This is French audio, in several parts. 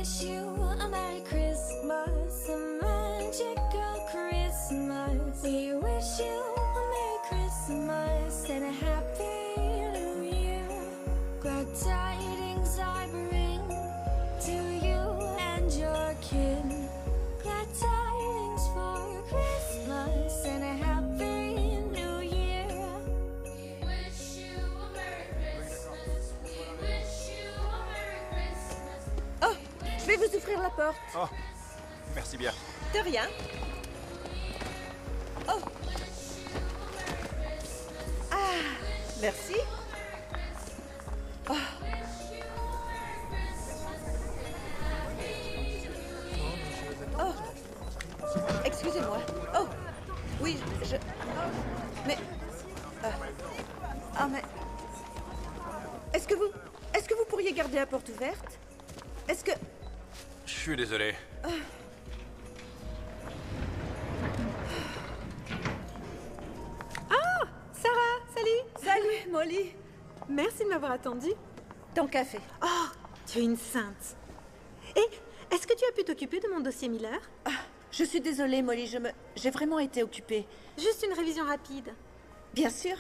wish you a Merry Christmas, a magical Christmas. We wish you a Merry Christmas and a Happy New Year. Glad tidings I bring to you and your kin. Glad tidings for Christmas and a Happy New Year. We wish you a Merry Christmas. We wish you a Merry Christmas. Oh, je vais vous ouvrir la porte. Oh, merci bien. De rien. Oh. Ah, merci. Oh. Oh. Excusez-moi. Oh. Oui, je... Mais... Ah, mais... Est-ce que vous pourriez garder la porte ouverte? Est-ce que... Je suis désolé. Sarah, salut. Salut, Molly. Merci de m'avoir attendu. Ton café. Oh, tu es une sainte. Et est-ce que tu as pu t'occuper de mon dossier Miller? Je suis désolée, Molly, j'ai vraiment été occupée. Juste une révision rapide. Bien sûr.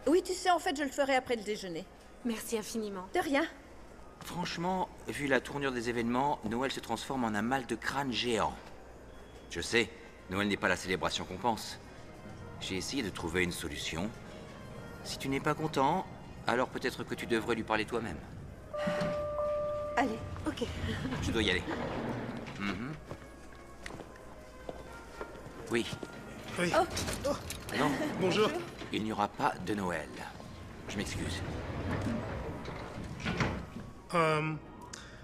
Oui, tu sais, en fait, je le ferai après le déjeuner. Merci infiniment. De rien. Franchement, vu la tournure des événements, Noël se transforme en un mal de crâne géant. Je sais, Noël n'est pas la célébration qu'on pense. J'ai essayé de trouver une solution. Si tu n'es pas content, alors peut-être que tu devrais lui parler toi-même. Allez. Ok. Je dois y aller. Mhm. Oui. Oui. Oh. Non, Bonjour. il n'y aura pas de Noël. Je m'excuse.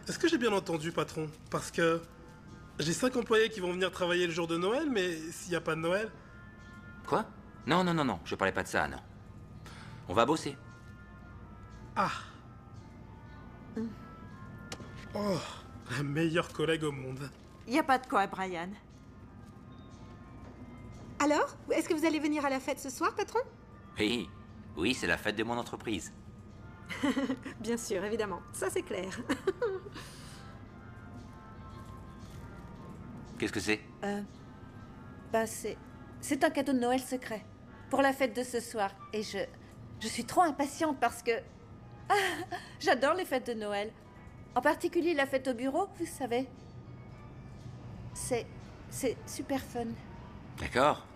Est-ce que j'ai bien entendu, patron? Parce que j'ai 5 employés qui vont venir travailler le jour de Noël, mais s'il n'y a pas de Noël... Quoi? Non, je parlais pas de ça, non. On va bosser. Ah. Oh, la meilleure collègue au monde. Y a pas de quoi, Brian. Alors, est-ce que vous allez venir à la fête ce soir, patron? Oui, c'est la fête de mon entreprise. Bien sûr, évidemment. Ça, c'est clair. Qu'est-ce que c'est? Bah, c'est un cadeau de Noël secret. Pour la fête de ce soir. Et je suis trop impatiente parce que... Ah, j'adore les fêtes de Noël. En particulier la fête au bureau, vous savez. C'est super fun. D'accord.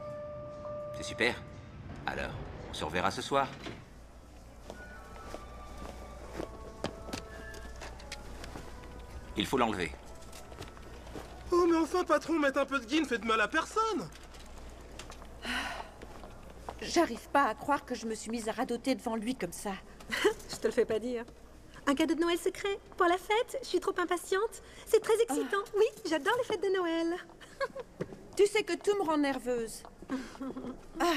C'est super. Alors, on se reverra ce soir. Il faut l'enlever. Oh, mais enfin, patron, mettre un peu de guine fait de mal à personne. J'arrive pas à croire que je me suis mise à radoter devant lui comme ça. Je te le fais pas dire. Un cadeau de Noël secret pour la fête? Je suis trop impatiente. C'est très excitant. Oui, j'adore les fêtes de Noël. Tu sais que tout me rend nerveuse. Ah.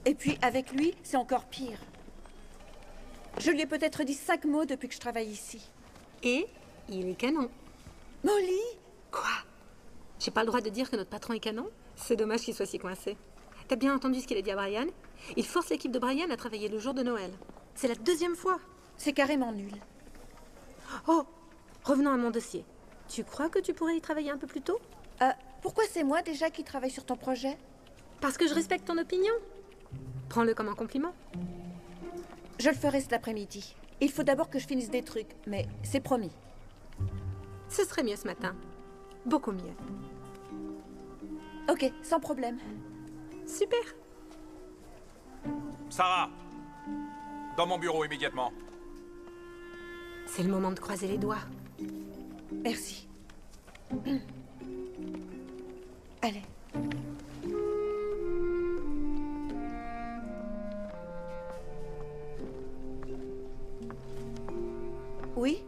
Et puis, avec lui, c'est encore pire. Je lui ai peut-être dit 5 mots depuis que je travaille ici. Et il est canon. Molly! Quoi? J'ai pas le droit de dire que notre patron est canon? C'est dommage qu'il soit si coincé. T'as bien entendu ce qu'il a dit à Brian? Il force l'équipe de Brian à travailler le jour de Noël. C'est la 2e fois. C'est carrément nul. Oh, revenons à mon dossier. Tu crois que tu pourrais y travailler un peu plus tôt? Pourquoi c'est moi déjà qui travaille sur ton projet? Parce que je respecte ton opinion. Prends-le comme un compliment. Je le ferai cet après-midi. Il faut d'abord que je finisse des trucs, mais c'est promis. Ce serait mieux ce matin. Beaucoup mieux. Ok, sans problème. Super. Sarah! Dans mon bureau immédiatement. C'est le moment de croiser les doigts. Merci. Allez. Oui?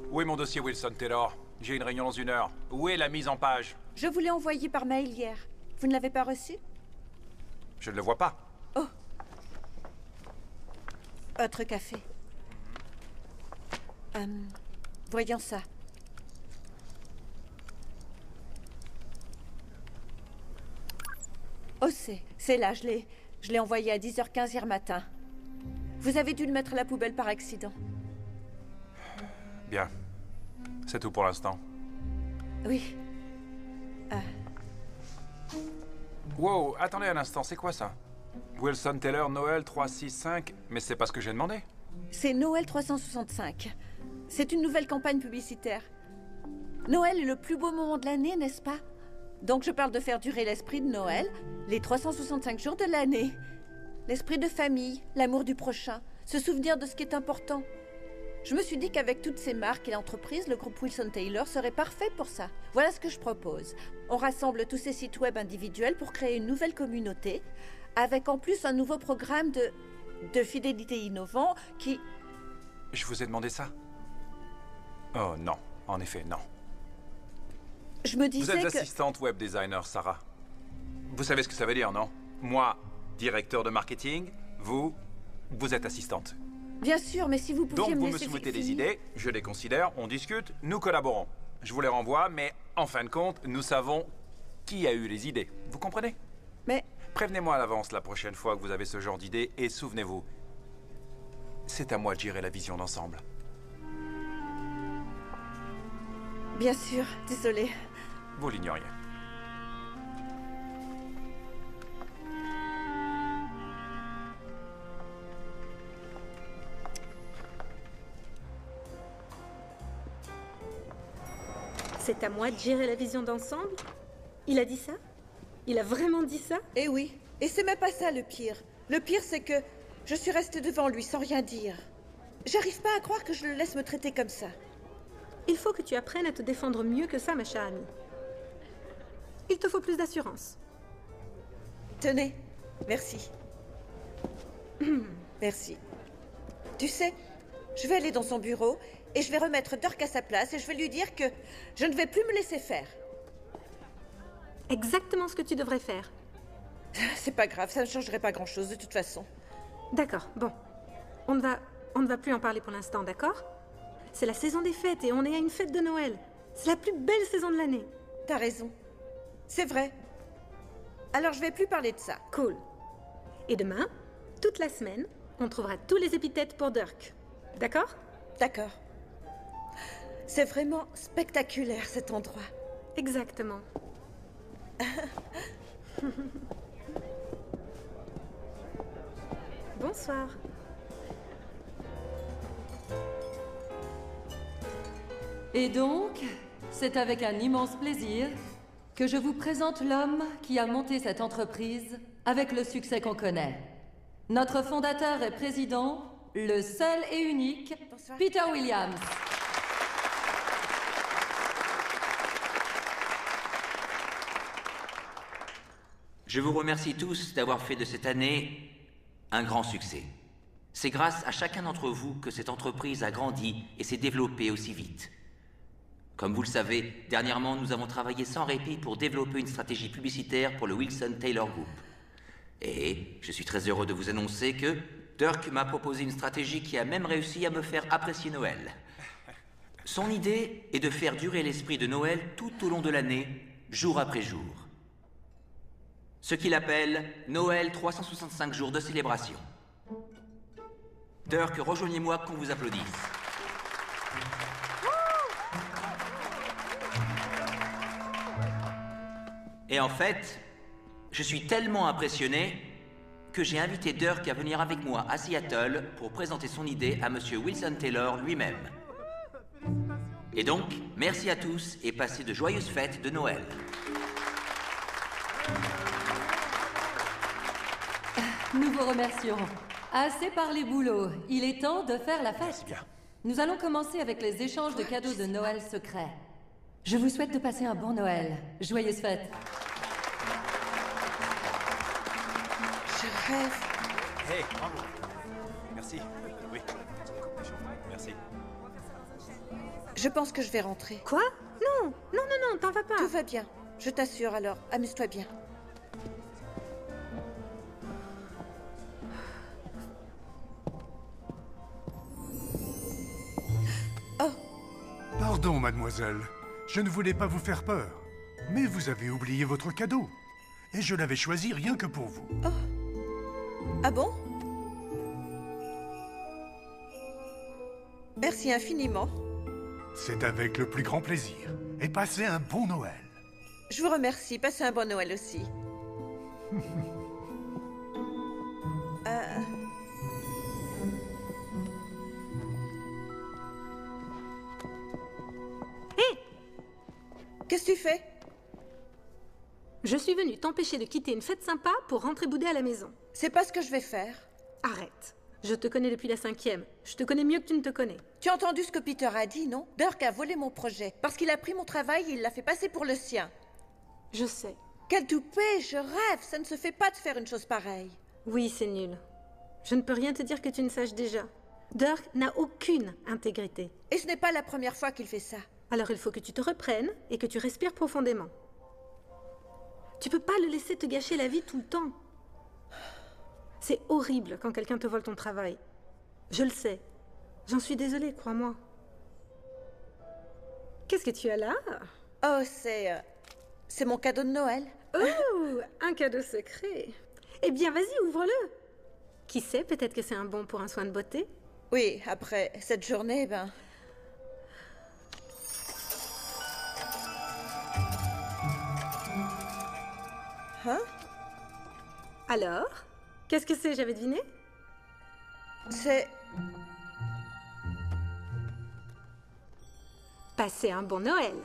Où est mon dossier Wilson Taylor? J'ai une réunion dans 1 heure. Où est la mise en page? Je vous l'ai envoyé par mail hier. Vous ne l'avez pas reçu? Je ne le vois pas. Oh. Autre café. Voyons ça. Oh, c'est là, je l'ai envoyé à 10h15 hier matin. Vous avez dû le mettre à la poubelle par accident. Bien. C'est tout pour l'instant. Oui. Wow, attendez un instant, c'est quoi ça? Wilson Taylor, Noël 365, mais c'est pas ce que j'ai demandé. C'est Noël 365. C'est une nouvelle campagne publicitaire. Noël est le plus beau moment de l'année, n'est-ce pas? Donc je parle de faire durer l'esprit de Noël, les 365 jours de l'année. L'esprit de famille, l'amour du prochain, se souvenir de ce qui est important. Je me suis dit qu'avec toutes ces marques et l'entreprise, le groupe Wilson Taylor serait parfait pour ça. Voilà ce que je propose. On rassemble tous ces sites web individuels pour créer une nouvelle communauté, avec en plus un nouveau programme de fidélité innovant qui... Je vous ai demandé ça? Oh non, en effet, non. Je me Vous disais êtes que... assistante web designer, Sarah. Vous savez ce que ça veut dire, non? Moi, directeur de marketing, vous êtes assistante. Bien sûr, mais si vous pouviez Donc me vous me laisser soumettez des finir. idées, je les considère, on discute, nous collaborons. Je vous les renvoie, mais en fin de compte, nous savons qui a eu les idées. Vous comprenez? Mais Prévenez-moi à l'avance la prochaine fois que vous avez ce genre d'idées, et souvenez-vous, c'est à moi de gérer la vision d'ensemble. bien sûr, désolée. Vous l'ignoriez. C'est à moi de gérer la vision d'ensemble? Il a dit ça? Il a vraiment dit ça? Eh oui, et c'est même pas ça le pire. Le pire, c'est que je suis restée devant lui sans rien dire. J'arrive pas à croire que je le laisse me traiter comme ça. Il faut que tu apprennes à te défendre mieux que ça, ma chère amie. Il te faut plus d'assurance. Tenez, merci. Merci. Tu sais, je vais aller dans son bureau et je vais remettre Dirk à sa place et je vais lui dire que je ne vais plus me laisser faire. Exactement ce que tu devrais faire. C'est pas grave, ça ne changerait pas grand-chose de toute façon. D'accord, bon. On ne va plus en parler pour l'instant, d'accord? C'est la saison des fêtes et on est à une fête de Noël. C'est la plus belle saison de l'année. T'as raison. C'est vrai. Alors je vais plus parler de ça. Cool. Et demain, toute la semaine, on trouvera tous les épithètes pour Dirk. D'accord? D'accord. C'est vraiment spectaculaire cet endroit. Exactement. Bonsoir. Et donc, c'est avec un immense plaisir que je vous présente l'homme qui a monté cette entreprise avec le succès qu'on connaît. Notre fondateur et président, le seul et unique, Bonsoir. Peter Williams. Je vous remercie tous d'avoir fait de cette année un grand succès. C'est grâce à chacun d'entre vous que cette entreprise a grandi et s'est développée aussi vite. Comme vous le savez, dernièrement, nous avons travaillé sans répit pour développer une stratégie publicitaire pour le Wilson Taylor Group. Et je suis très heureux de vous annoncer que Dirk m'a proposé une stratégie qui a même réussi à me faire apprécier Noël. Son idée est de faire durer l'esprit de Noël tout au long de l'année, jour après jour. Ce qu'il appelle Noël 365 jours de célébration. Dirk, rejoignez-moi qu'on vous applaudisse. Et en fait, je suis tellement impressionné que j'ai invité Dirk à venir avec moi à Seattle pour présenter son idée à Monsieur Wilson Taylor lui-même. Et donc, merci à tous et passez de joyeuses fêtes de Noël. Nous vous remercions. Assez parlé boulot. Il est temps de faire la fête. Nous allons commencer avec les échanges de cadeaux de Noël secrets. Je vous souhaite de passer un bon Noël. Joyeuses fêtes. Je rêve. Hey, bravo. Merci. Oui. Merci. Je pense que je vais rentrer. Quoi? Non, non, non, non, t'en vas pas. Tout va bien. Je t'assure alors. Amuse-toi bien. Pardon, mademoiselle. Je ne voulais pas vous faire peur. Mais vous avez oublié votre cadeau. Et je l'avais choisi rien que pour vous. Ah bon? Merci infiniment. C'est avec le plus grand plaisir. Et passez un bon Noël. Je vous remercie. Passez un bon Noël aussi. Qu'est-ce que tu fais? Je suis venue t'empêcher de quitter une fête sympa pour rentrer bouder à la maison. C'est pas ce que je vais faire. Arrête. Je te connais depuis la 5e. Je te connais mieux que tu ne te connais. Tu as entendu ce que Peter a dit, non? Dirk a volé mon projet. Parce qu'il a pris mon travail et il l'a fait passer pour le sien. Je sais. Quel toupet, je rêve. Ça ne se fait pas de faire une chose pareille. Oui, c'est nul. Je ne peux rien te dire que tu ne saches déjà. Dirk n'a aucune intégrité. Et ce n'est pas la première fois qu'il fait ça. Alors il faut que tu te reprennes et que tu respires profondément. Tu peux pas le laisser te gâcher la vie tout le temps. C'est horrible quand quelqu'un te vole ton travail. Je le sais. J'en suis désolée, crois-moi. Qu'est-ce que tu as là? Oh, c'est mon cadeau de Noël. Oh, un cadeau secret. Eh bien, vas-y, ouvre-le. Qui sait, peut-être que c'est un bon pour un soin de beauté? Oui, après cette journée, ben... Hein? Alors? Qu'est-ce que c'est, j'avais deviné? C'est... Passez un bon Noël.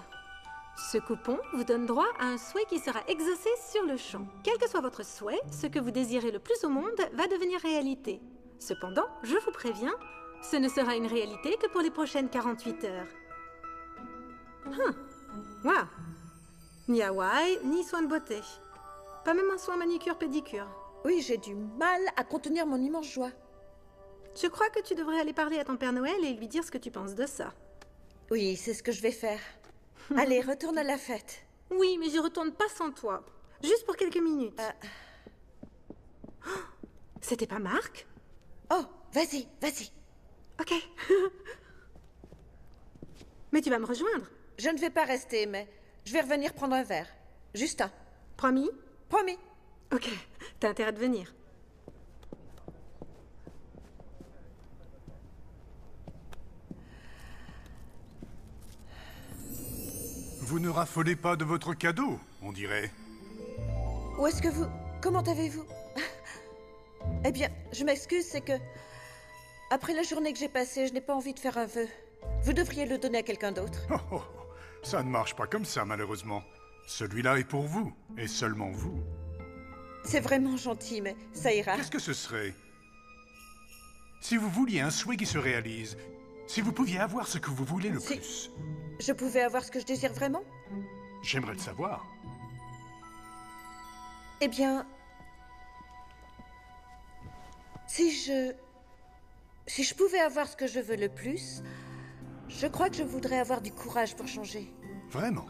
Ce coupon vous donne droit à un souhait qui sera exaucé sur le champ. Quel que soit votre souhait, ce que vous désirez le plus au monde va devenir réalité. Cependant, je vous préviens, ce ne sera une réalité que pour les prochaines 48 heures. Waouh! Ni Hawaï, ni soin de beauté. Pas même un soin manicure-pédicure. Oui, j'ai du mal à contenir mon immense joie. Je crois que tu devrais aller parler à ton Père Noël et lui dire ce que tu penses de ça. Oui, c'est ce que je vais faire. Allez, retourne à la fête. Oui, mais je retourne pas sans toi. Juste pour quelques minutes. Oh, c'était pas Marc? Oh, vas-y, vas-y. Ok. Mais tu vas me rejoindre. Je ne vais pas rester, mais je vais revenir prendre un verre. Juste un. Promis? Promis. Ok, t'as intérêt de venir. Vous ne raffolez pas de votre cadeau, on dirait. Où est-ce que vous... Comment avez-vous... Eh bien, je m'excuse, c'est que... Après la journée que j'ai passée, je n'ai pas envie de faire un vœu. Vous devriez le donner à quelqu'un d'autre. Oh, oh, oh. Ça ne marche pas comme ça, malheureusement. Celui-là est pour vous, et seulement vous. C'est vraiment gentil, mais ça ira. Qu'est-ce que ce serait? Si vous vouliez un souhait qui se réalise, si vous pouviez avoir ce que vous voulez le plus. Je pouvais avoir ce que je désire vraiment? J'aimerais le savoir. Eh bien... Si je pouvais avoir ce que je veux le plus, je crois que je voudrais avoir du courage pour changer. Vraiment?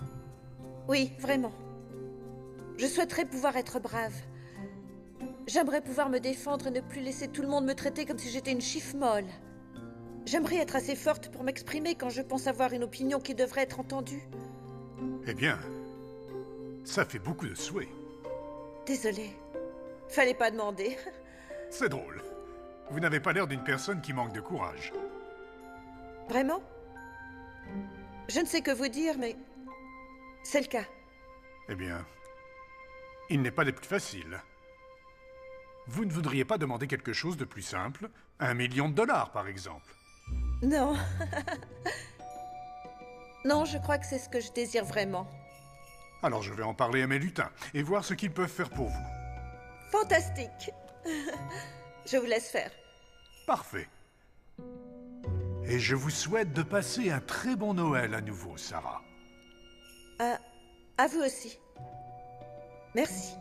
Oui, vraiment. Je souhaiterais pouvoir être brave. J'aimerais pouvoir me défendre et ne plus laisser tout le monde me traiter comme si j'étais une chiffre molle. J'aimerais être assez forte pour m'exprimer quand je pense avoir une opinion qui devrait être entendue. Eh bien, ça fait beaucoup de souhaits. Désolée. Fallait pas demander. C'est drôle. Vous n'avez pas l'air d'une personne qui manque de courage. Vraiment? Je ne sais que vous dire, mais... c'est le cas. Eh bien, il n'est pas des plus faciles. Vous ne voudriez pas demander quelque chose de plus simple? $1 million, par exemple. Non. Non, je crois que c'est ce que je désire vraiment. Alors je vais en parler à mes lutins et voir ce qu'ils peuvent faire pour vous. Fantastique. Je vous laisse faire. Parfait. Et je vous souhaite de passer un très bon Noël à nouveau, Sarah. À vous aussi. Merci.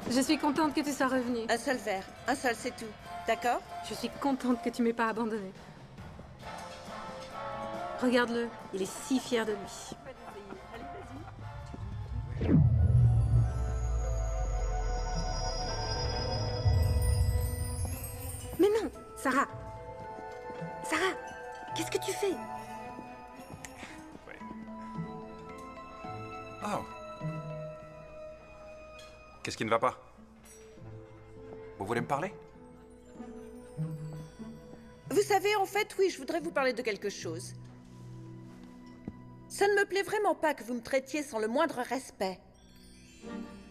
Je suis contente que tu sois revenue. Un seul verre. Un seul, c'est tout. D'accord? Je suis contente que tu m'aies pas abandonnée. Regarde-le, il est si fier de lui. Mais non, Sarah, Sarah, qu'est-ce que tu fais? Oh. Qu'est-ce qui ne va pas? Vous voulez me parler? Vous savez, en fait, oui, je voudrais vous parler de quelque chose. Ça ne me plaît vraiment pas que vous me traitiez sans le moindre respect.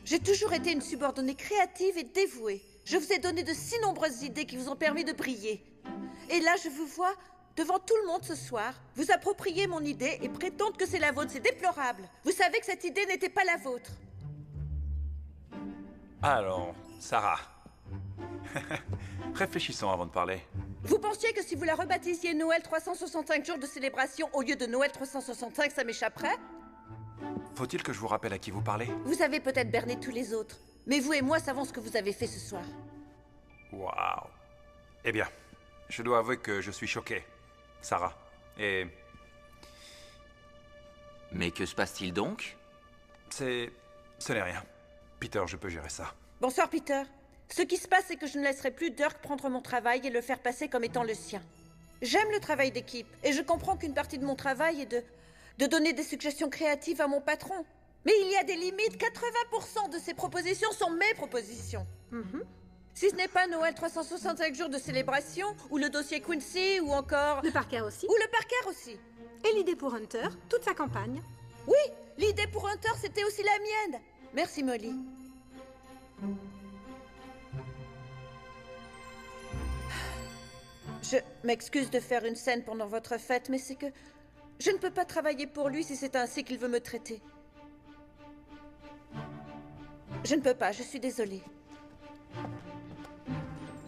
J'ai toujours été une subordonnée créative et dévouée. Je vous ai donné de si nombreuses idées qui vous ont permis de briller. Et là, je vous vois, devant tout le monde ce soir, vous approprier mon idée et prétendre que c'est la vôtre. C'est déplorable. Vous savez que cette idée n'était pas la vôtre. Alors, Sarah. Réfléchissons avant de parler. Vous pensiez que si vous la rebaptisiez Noël 365 jours de célébration au lieu de Noël 365, ça m'échapperait? Faut-il que je vous rappelle à qui vous parlez? Vous avez peut-être berné tous les autres, mais vous et moi savons ce que vous avez fait ce soir. Waouh. Eh bien, je dois avouer que je suis choqué, Sarah. Et Mais que se passe-t-il donc? ce n'est rien. Peter, je peux gérer ça. Bonsoir, Peter. Ce qui se passe, c'est que je ne laisserai plus Dirk prendre mon travail et le faire passer comme étant le sien. J'aime le travail d'équipe, et je comprends qu'une partie de mon travail est de donner des suggestions créatives à mon patron. Mais il y a des limites. 80% de ses propositions sont mes propositions. Si ce n'est pas Noël 365 jours de célébration, ou le dossier Quincy, ou encore... Le Parker aussi. Ou le Parker aussi. Et l'idée pour Hunter, toute sa campagne. Oui, l'idée pour Hunter, c'était aussi la mienne. Merci, Molly. Je m'excuse de faire une scène pendant votre fête, mais c'est que je ne peux pas travailler pour lui si c'est ainsi qu'il veut me traiter. Je ne peux pas, je suis désolée.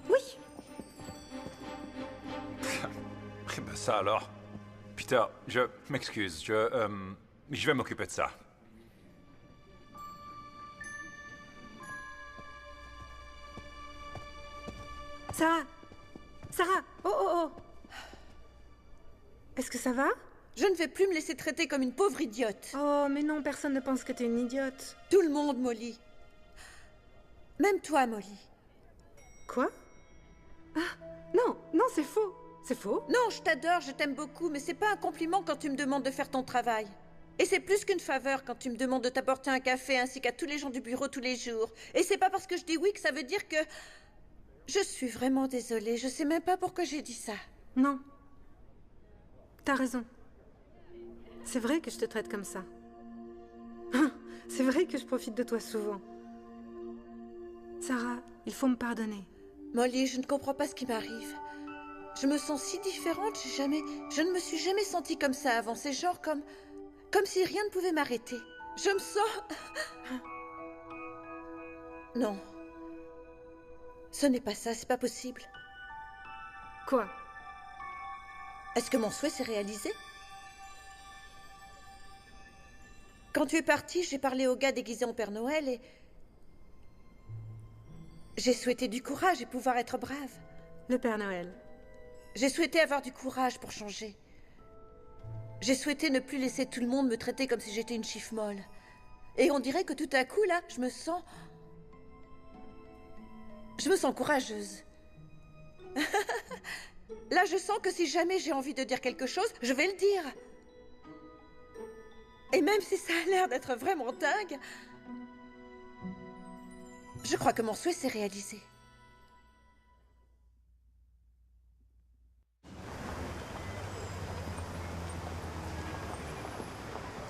Oui. Eh ben ça alors. Peter, je m'excuse, je vais m'occuper de ça. Sarah. Sarah. Oh, oh, oh. Est-ce que ça va? Je ne vais plus me laisser traiter comme une pauvre idiote. Oh, mais non, personne ne pense que t'es une idiote. Tout le monde, Molly. Même toi, Molly. Quoi? Ah, non, non, c'est faux. C'est faux? Non, je t'adore, je t'aime beaucoup, mais c'est pas un compliment quand tu me demandes de faire ton travail. Et c'est plus qu'une faveur quand tu me demandes de t'apporter un café ainsi qu'à tous les gens du bureau tous les jours. Et c'est pas parce que je dis oui que ça veut dire que... Je suis vraiment désolée, je sais même pas pourquoi j'ai dit ça. Non. T'as raison. C'est vrai que je te traite comme ça. C'est vrai que je profite de toi souvent. Sarah, il faut me pardonner. Molly, je ne comprends pas ce qui m'arrive. Je me sens si différente, je ne me suis jamais sentie comme ça avant. C'est genre comme si rien ne pouvait m'arrêter. Je me sens... Non. Ce n'est pas ça, c'est pas possible. Quoi? Est-ce que mon souhait s'est réalisé? Quand tu es parti, j'ai parlé au gars déguisé en Père Noël et... J'ai souhaité du courage et pouvoir être brave. Le Père Noël. J'ai souhaité avoir du courage pour changer. J'ai souhaité ne plus laisser tout le monde me traiter comme si j'étais une chiffre molle. Et on dirait que tout à coup, là, je me sens courageuse. Là, je sens que si jamais j'ai envie de dire quelque chose, je vais le dire. Et même si ça a l'air d'être vraiment dingue, je crois que mon souhait s'est réalisé.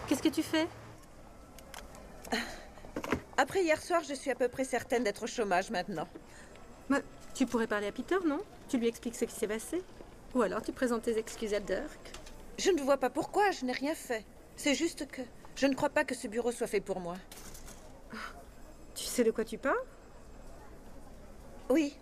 Qu'est-ce que tu fais? Après hier soir, je suis à peu près certaine d'être au chômage maintenant. Mais tu pourrais parler à Peter, non? Tu lui expliques ce qui s'est passé. Ou alors tu présentes tes excuses à Dirk. Je ne vois pas pourquoi, je n'ai rien fait. C'est juste que je ne crois pas que ce bureau soit fait pour moi. Tu sais de quoi tu parles? Oui.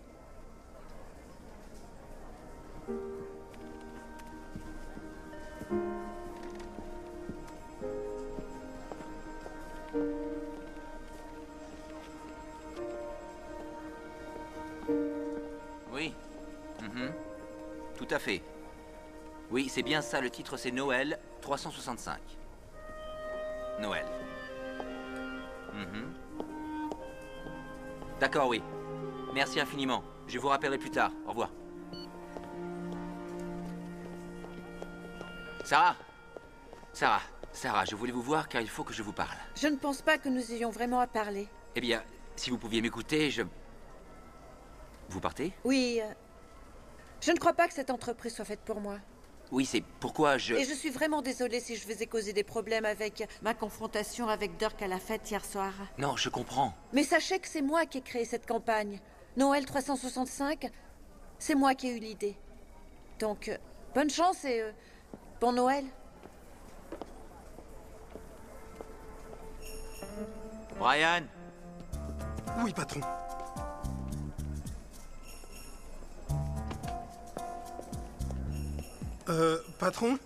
Oui. Tout à fait. Oui, c'est bien ça, le titre c'est Noël 365. Noël. D'accord, oui. Merci infiniment. Je vous rappellerai plus tard. Au revoir. Sarah! Sarah, Sarah, je voulais vous voir car il faut que je vous parle. Je ne pense pas que nous ayons vraiment à parler. Eh bien, si vous pouviez m'écouter, je... Vous partez? Oui, je ne crois pas que cette entreprise soit faite pour moi. Oui, c'est pourquoi je... Et je suis vraiment désolée si je vous ai causé des problèmes avec ma confrontation avec Dirk à la fête hier soir. Non, je comprends. Mais sachez que c'est moi qui ai créé cette campagne. Noël 365, c'est moi qui ai eu l'idée. Donc, bonne chance et bon Noël. Brian! Oui, patron. Patron?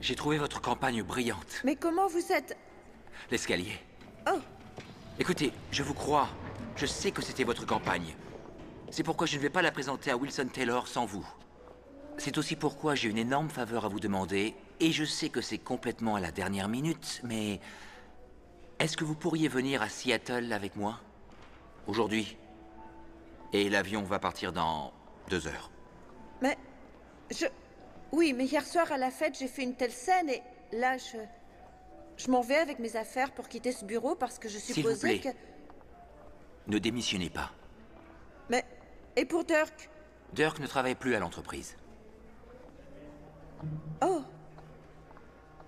J'ai trouvé votre campagne brillante. Mais comment vous êtes... L'escalier. Oh, Écoutez, je vous crois. Je sais que c'était votre campagne. C'est pourquoi je ne vais pas la présenter à Wilson Taylor sans vous. C'est aussi pourquoi j'ai une énorme faveur à vous demander, et je sais que c'est complètement à la dernière minute, mais... Est-ce que vous pourriez venir à Seattle avec moi? Aujourd'hui. Et l'avion va partir dans 2 heures. mais... Oui, mais hier soir à la fête, j'ai fait une telle scène et là, je m'en vais avec mes affaires pour quitter ce bureau parce que je S'il vous supposais plaît. que... Ne démissionnez pas. Mais... Et pour Dirk? Dirk ne travaille plus à l'entreprise. Oh.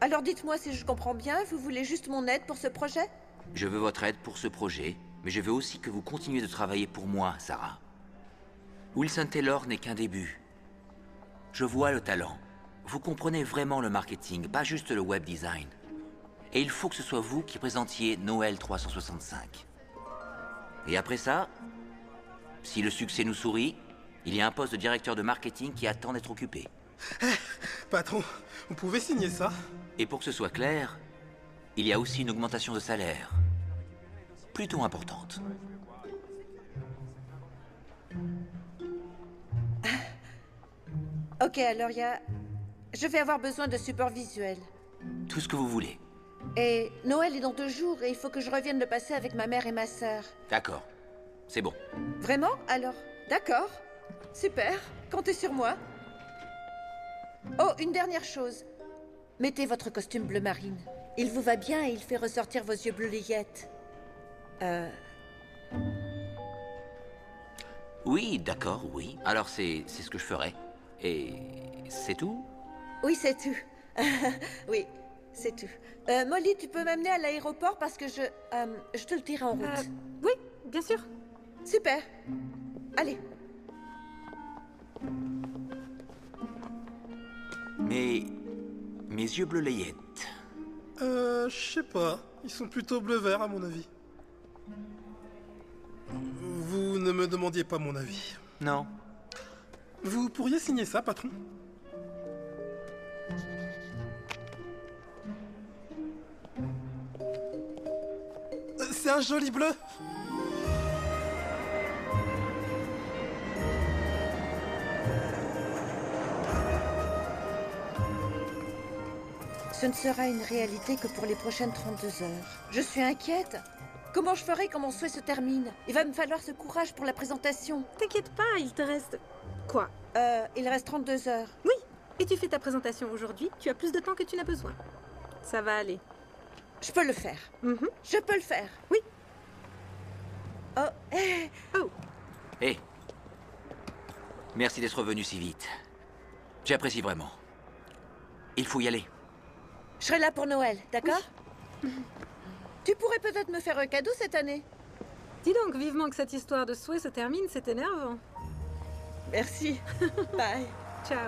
Alors dites-moi si je comprends bien, vous voulez juste mon aide pour ce projet? Je veux votre aide pour ce projet, mais je veux aussi que vous continuiez de travailler pour moi, Sarah. Wilson Taylor n'est qu'un début. Je vois le talent. Vous comprenez vraiment le marketing, pas juste le web design. Et il faut que ce soit vous qui présentiez Noël 365. Et après ça, si le succès nous sourit, il y a un poste de directeur de marketing qui attend d'être occupé. Patron, vous pouvez signer ça? Et pour que ce soit clair, il y a aussi une augmentation de salaire. Plutôt importante. Ok, alors je vais avoir besoin de support visuel. Tout ce que vous voulez. Et Noël est dans 2 jours et il faut que je revienne le passer avec ma mère et ma sœur. D'accord. C'est bon. Vraiment? Alors, d'accord. Super, comptez sur moi. Oh, une dernière chose. Mettez votre costume bleu marine. Il vous va bien et il fait ressortir vos yeux bleus layettes. Oui, d'accord, oui. Alors c'est ce que je ferai. Et c'est tout? Oui, c'est tout. Oui, c'est tout. Molly, tu peux m'amener à l'aéroport parce que je te le tire en route. Oui, bien sûr. Super. Allez. Mais mes yeux bleus layettes. Je sais pas. Ils sont plutôt bleu-vert à mon avis. Vous ne me demandiez pas mon avis. Non. Vous pourriez signer ça, patron? C'est un joli bleu. Ce ne sera une réalité que pour les prochaines 32 heures. Je suis inquiète. Comment je ferai quand mon souhait se termine? Il va me falloir ce courage pour la présentation. T'inquiète pas, il te reste... Quoi? Il reste 32 heures. Oui, et tu fais ta présentation aujourd'hui, tu as plus de temps que tu n'as besoin. Ça va aller. Je peux le faire. Mhm. Je peux le faire. Oui. Oh, eh. Oh, Hé. Merci d'être venu si vite. J'apprécie vraiment. Il faut y aller. Je serai là pour Noël, d'accord? Tu pourrais peut-être me faire un cadeau cette année. dis donc, vivement que cette histoire de souhait se termine, c'est énervant. Merci. Bye. Ciao.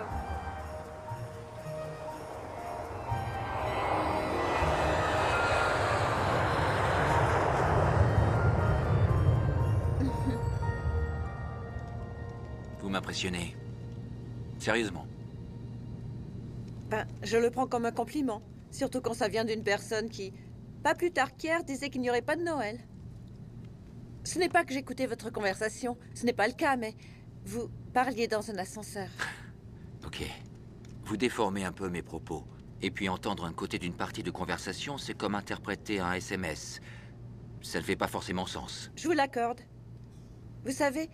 Vous m'impressionnez. Sérieusement. Ben, je le prends comme un compliment. Surtout quand ça vient d'une personne qui, pas plus tard qu'hier, disait qu'il n'y aurait pas de Noël. Ce n'est pas que j'écoutais votre conversation, ce n'est pas le cas, mais vous parliez dans un ascenseur. Ok. Vous déformez un peu mes propos. Et puis entendre un côté d'une partie de conversation, c'est comme interpréter un SMS. Ça ne fait pas forcément sens. Je vous l'accorde. Vous savez,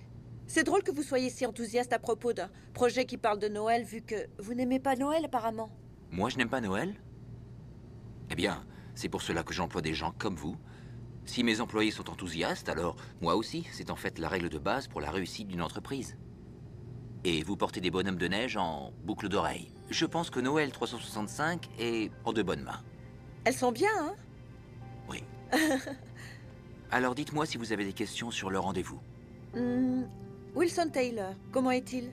C'est drôle que vous soyez si enthousiaste à propos d'un projet qui parle de Noël, vu que vous n'aimez pas Noël apparemment. Moi, je n'aime pas Noël? Eh bien, c'est pour cela que j'emploie des gens comme vous. Si mes employés sont enthousiastes, alors moi aussi, c'est en fait la règle de base pour la réussite d'une entreprise. Et vous portez des bonhommes de neige en boucle d'oreille. Je pense que Noël 365 est en de bonnes mains. Elles sont bien, hein? Oui. Alors dites-moi si vous avez des questions sur le rendez-vous. Wilson Taylor, comment est-il?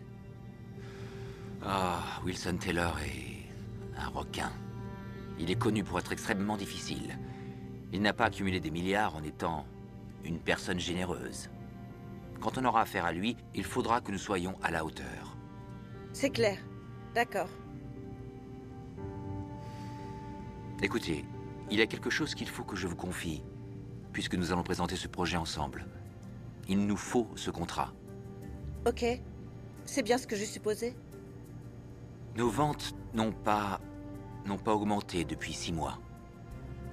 Ah, Wilson Taylor est un requin. Il est connu pour être extrêmement difficile. Il n'a pas accumulé des milliards en étant une personne généreuse. Quand on aura affaire à lui, il faudra que nous soyons à la hauteur. C'est clair. D'accord. Écoutez, il y a quelque chose qu'il faut que je vous confie, puisque nous allons présenter ce projet ensemble. Il nous faut ce contrat. Ok. C'est bien ce que je supposais. Nos ventes n'ont pas augmenté depuis 6 mois.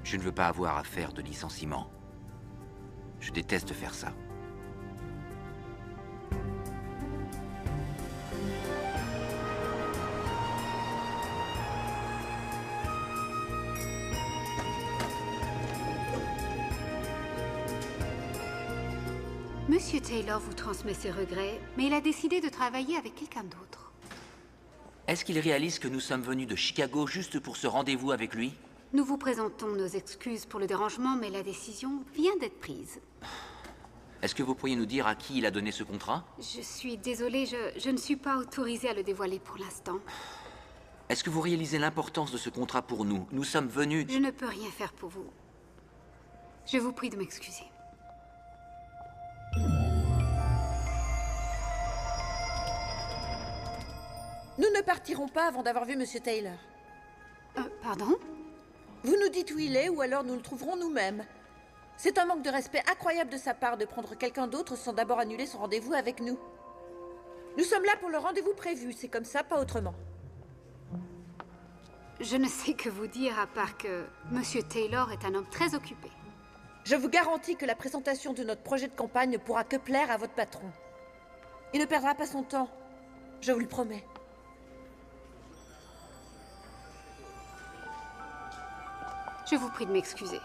Je ne veux pas avoir à faire de licenciement. Je déteste faire ça. Monsieur Taylor vous transmet ses regrets, mais il a décidé de travailler avec quelqu'un d'autre. Est-ce qu'il réalise que nous sommes venus de Chicago juste pour ce rendez-vous avec lui? Nous vous présentons nos excuses pour le dérangement, mais la décision vient d'être prise. Est-ce que vous pourriez nous dire à qui il a donné ce contrat? Je suis désolée, je ne suis pas autorisée à le dévoiler pour l'instant. Est-ce que vous réalisez l'importance de ce contrat pour nous? Nous sommes venus... Je ne peux rien faire pour vous. Je vous prie de m'excuser. Nous ne partirons pas avant d'avoir vu Monsieur Taylor. Pardon? Vous nous dites où il est, ou alors nous le trouverons nous-mêmes. C'est un manque de respect incroyable de sa part de prendre quelqu'un d'autre sans d'abord annuler son rendez-vous avec nous. Nous sommes là pour le rendez-vous prévu, c'est comme ça, pas autrement. Je ne sais que vous dire à part que Monsieur Taylor est un homme très occupé. Je vous garantis que la présentation de notre projet de campagne ne pourra que plaire à votre patron. Il ne perdra pas son temps, je vous le promets. Je vous prie de m'excuser.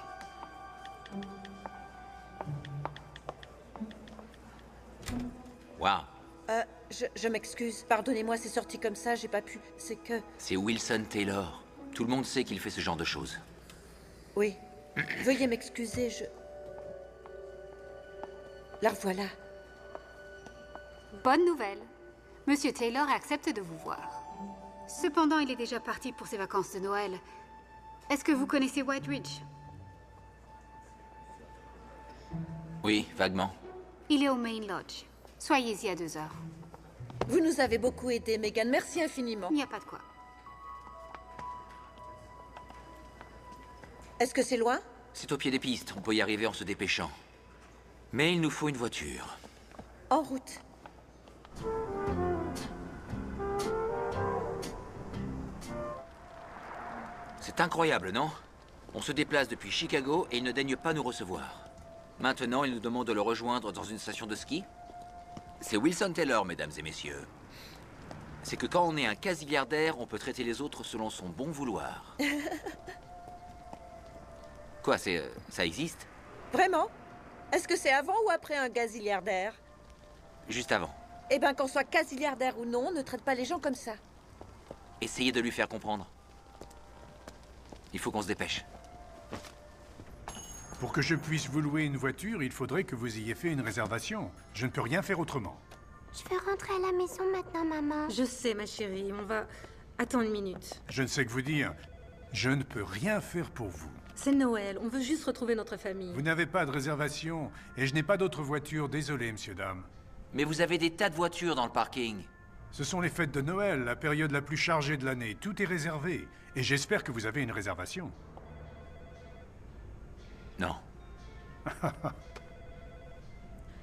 Waouh! Je m'excuse. Pardonnez-moi, c'est sorti comme ça, j'ai pas pu. C'est que... C'est Wilson Taylor. Tout le monde sait qu'il fait ce genre de choses. Oui. Veuillez m'excuser, La revoilà. Bonne nouvelle. Monsieur Taylor accepte de vous voir. Cependant, il est déjà parti pour ses vacances de Noël. Est-ce que vous connaissez White Ridge? Oui, vaguement. Il est au Main Lodge. Soyez-y à 2 heures. Vous nous avez beaucoup aidé, Megan. Merci infiniment. Il n'y a pas de quoi. Est-ce que c'est loin? C'est au pied des pistes, on peut y arriver en se dépêchant. Mais il nous faut une voiture. En route. C'est incroyable, non? On se déplace depuis Chicago et il ne daigne pas nous recevoir. Maintenant, il nous demande de le rejoindre dans une station de ski? C'est Wilson Taylor, mesdames et messieurs. C'est que quand on est un quasi-milliardaire, on peut traiter les autres selon son bon vouloir. Quoi, ça existe? Vraiment? Est-ce que c'est avant ou après un gazilliardaire? Juste avant. Eh ben, qu'on soit quasi-milliardaire ou non, ne traite pas les gens comme ça. Essayez de lui faire comprendre. Il faut qu'on se dépêche. Pour que je puisse vous louer une voiture, il faudrait que vous ayez fait une réservation. Je ne peux rien faire autrement. Je veux rentrer à la maison maintenant, maman. Je sais, ma chérie, on va... Attends une minute. Je ne sais que vous dire. Je ne peux rien faire pour vous. C'est Noël, on veut juste retrouver notre famille. Vous n'avez pas de réservation, et je n'ai pas d'autre voiture. Désolé, monsieur, dame. Mais vous avez des tas de voitures dans le parking. Ce sont les fêtes de Noël, la période la plus chargée de l'année. Tout est réservé. Et j'espère que vous avez une réservation. Non.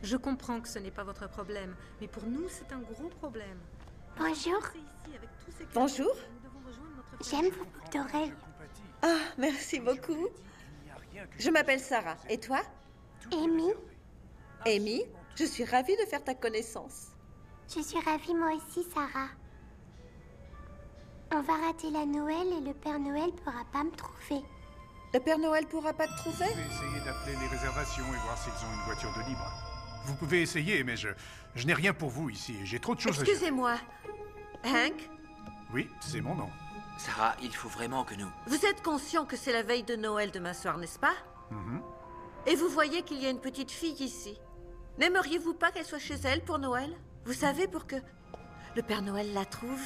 Je comprends que ce n'est pas votre problème, mais pour nous, c'est un gros problème. Bonjour. C'est ici avec tous ces Bonjour. cadeaux, nous devons rejoindre notre famille. J'aime vos boucles d'oreilles. Ah, merci beaucoup. Je m'appelle Sarah. Et toi? Amy? Amy? Je suis ravie de faire ta connaissance. Je suis ravie moi aussi, Sarah. On va rater la Noël et le Père Noël pourra pas me trouver. Le Père Noël pourra pas te trouver? Vous pouvez essayer d'appeler les réservations et voir s'ils ont une voiture de libre. Vous pouvez essayer, mais je n'ai rien pour vous ici. J'ai trop de choses à gérer. Excusez-moi. Hank, Oui, c'est mon nom. Sarah, il faut vraiment que nous... vous êtes conscient que c'est la veille de Noël demain soir, n'est-ce pas? Et vous voyez qu'il y a une petite fille ici. N'aimeriez-vous pas qu'elle soit chez elle pour Noël? Vous savez, pour que le Père Noël la trouve?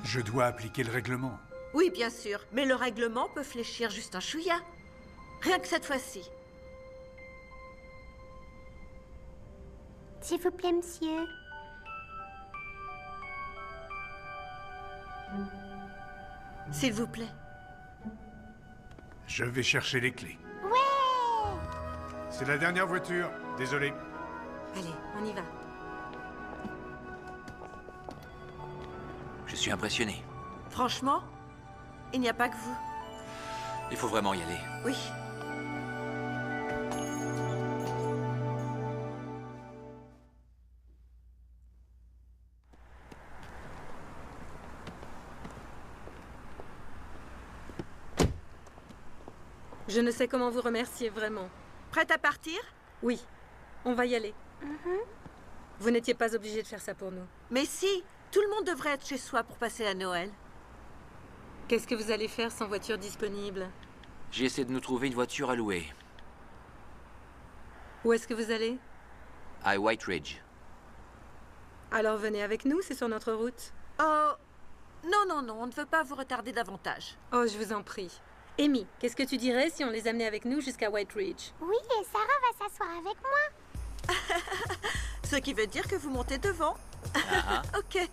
Je dois appliquer le règlement. Oui, bien sûr, mais le règlement peut fléchir juste un chouïa. Rien que cette fois-ci. S'il vous plaît, monsieur. S'il vous plaît. Je vais chercher les clés. Ouais! C'est la dernière voiture. Désolé. Allez, on y va. Je suis impressionné. Franchement, il n'y a pas que vous. Il faut vraiment y aller. Oui. Je ne sais comment vous remercier vraiment. Prête à partir? Oui, on va y aller. Vous n'étiez pas obligé de faire ça pour nous. Mais si, tout le monde devrait être chez soi pour passer la Noël. Qu'est-ce que vous allez faire sans voiture disponible? J'ai essayé de nous trouver une voiture à louer. Où est-ce que vous allez? À White Ridge. Alors venez avec nous, c'est sur notre route. Oh, non, non, non, on ne veut pas vous retarder davantage. Oh, je vous en prie. Amy, qu'est-ce que tu dirais si on les amenait avec nous jusqu'à White Ridge? Oui, et Sarah va s'asseoir avec moi. Ce qui veut dire que vous montez devant. Ok.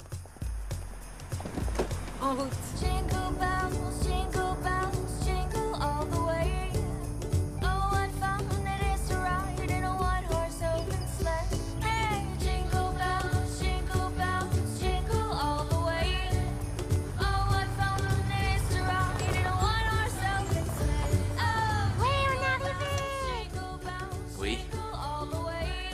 En route. Jingle bells, jingle all the way. Oh, what fun it is to ride in a one-horse open sleigh. Hey, jingle bells, jingle all the way. Oh, what fun it is to ride in a one-horse open sleigh. Oh, Oui, on est arrivé! jingle bells, Oui. jingle all the way.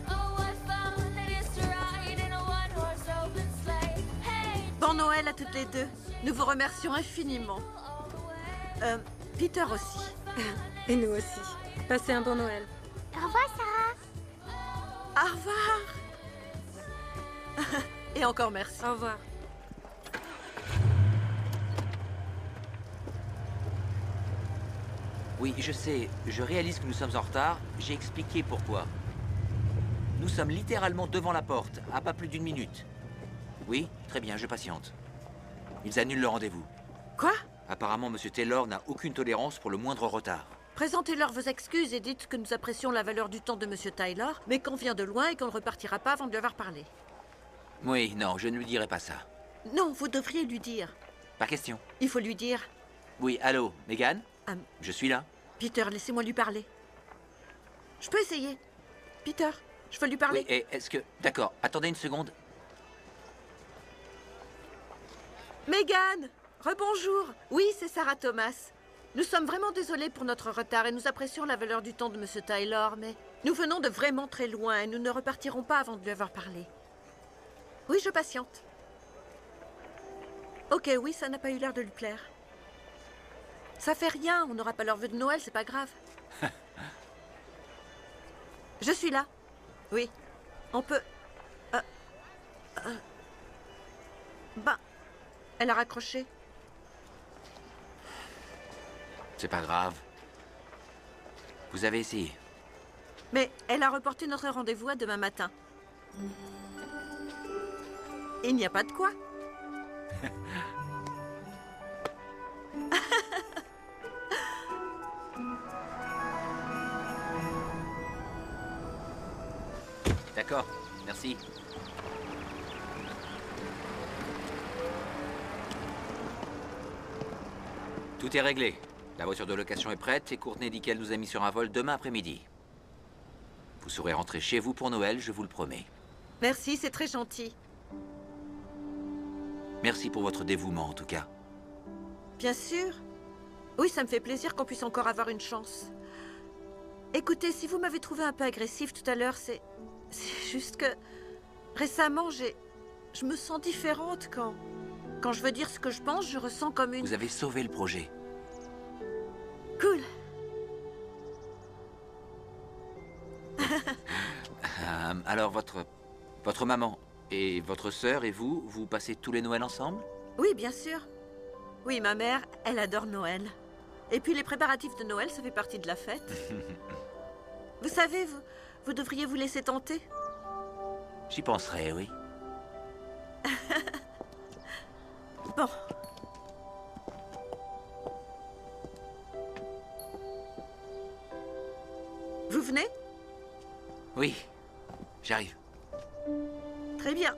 Oh, what fun it is to ride in a one-horse open sleigh. Hey, Bon Noël à toutes les deux. Nous vous remercions infiniment. Peter aussi. Et nous aussi. Passez un bon Noël. Au revoir, Sarah. Au revoir. Et encore merci. Au revoir. Oui, je sais, je réalise que nous sommes en retard. J'ai expliqué pourquoi. Nous sommes littéralement devant la porte, à pas plus d'une minute. Oui, très bien, je patiente. Ils annulent le rendez-vous. Quoi? Apparemment, M. Taylor n'a aucune tolérance pour le moindre retard. Présentez-leur vos excuses et dites que nous apprécions la valeur du temps de Monsieur Taylor, mais qu'on vient de loin et qu'on ne repartira pas avant de lui avoir parlé. Oui, non, je ne lui dirai pas ça. Non, vous devriez lui dire. Pas question. Il faut lui dire. Oui, allô, Megan? Ah, Je suis là. Peter, laissez-moi lui parler. Je peux essayer. Peter, je veux lui parler. Oui, et est-ce que... D'accord, attendez une seconde. Megan, rebonjour. Oui, c'est Sarah Thomas. Nous sommes vraiment désolés pour notre retard et nous apprécions la valeur du temps de Monsieur Taylor, mais nous venons de vraiment très loin et nous ne repartirons pas avant de lui avoir parlé. Oui, je patiente. Ok, oui, ça n'a pas eu l'air de lui plaire. Ça fait rien, on n'aura pas leur vœu de Noël, c'est pas grave. Je suis là. Oui, on peut... Ben, elle a raccroché. C'est pas grave. Vous avez essayé. Mais elle a reporté notre rendez-vous à demain matin. Il n'y a pas de quoi. D'accord, merci. Tout est réglé. La voiture de location est prête et Courtney dit qu'elle nous a mis sur un vol demain après-midi. Vous saurez rentrer chez vous pour Noël, je vous le promets. Merci, c'est très gentil. Merci pour votre dévouement, en tout cas. Bien sûr. Oui, ça me fait plaisir qu'on puisse encore avoir une chance. Écoutez, si vous m'avez trouvé un peu agressif tout à l'heure, c'est juste que... Récemment, je me sens différente quand je veux dire ce que je pense, je ressens comme une... Vous avez sauvé le projet. Cool. Alors, votre maman et votre sœur et vous, vous passez tous les Noëls ensemble? Oui, bien sûr. Oui, ma mère, elle adore Noël. Et puis les préparatifs de Noël, ça fait partie de la fête. Vous savez, vous devriez vous laisser tenter. J'y penserai, oui. Bon. Vous venez? Oui, j'arrive. Très bien.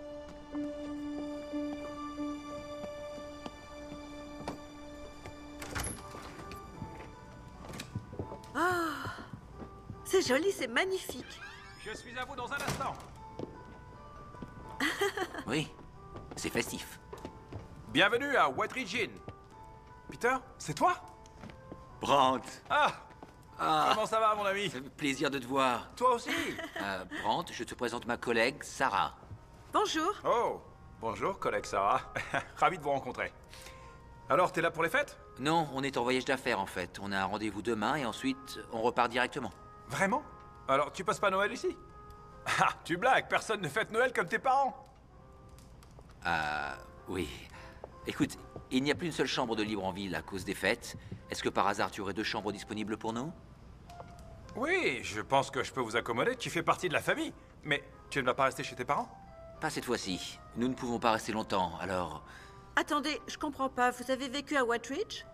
Ah, c'est joli, c'est magnifique. Je suis à vous dans un instant. Oui, c'est festif. Bienvenue à White Ridge Inn. Peter, c'est toi? Brandt. Comment ça va, mon ami? Plaisir de te voir. Toi aussi? Brandt, je te présente ma collègue, Sarah. Bonjour. Oh, bonjour, collègue Sarah. Ravi de vous rencontrer. Alors, t'es là pour les fêtes? Non, on est en voyage d'affaires, en fait. On a un rendez-vous demain et ensuite, on repart directement. Vraiment? Alors, tu passes pas Noël ici? Ah, tu blagues, personne ne fête Noël comme tes parents. Oui. Écoute, il n'y a plus une seule chambre de libre en ville à cause des fêtes. Est-ce que par hasard, tu aurais 2 chambres disponibles pour nous? Oui, je pense que je peux vous accommoder, tu fais partie de la famille. Mais tu ne vas pas rester chez tes parents? Pas cette fois-ci. Nous ne pouvons pas rester longtemps, alors... Attendez, je comprends pas. Vous avez vécu à White Ridge?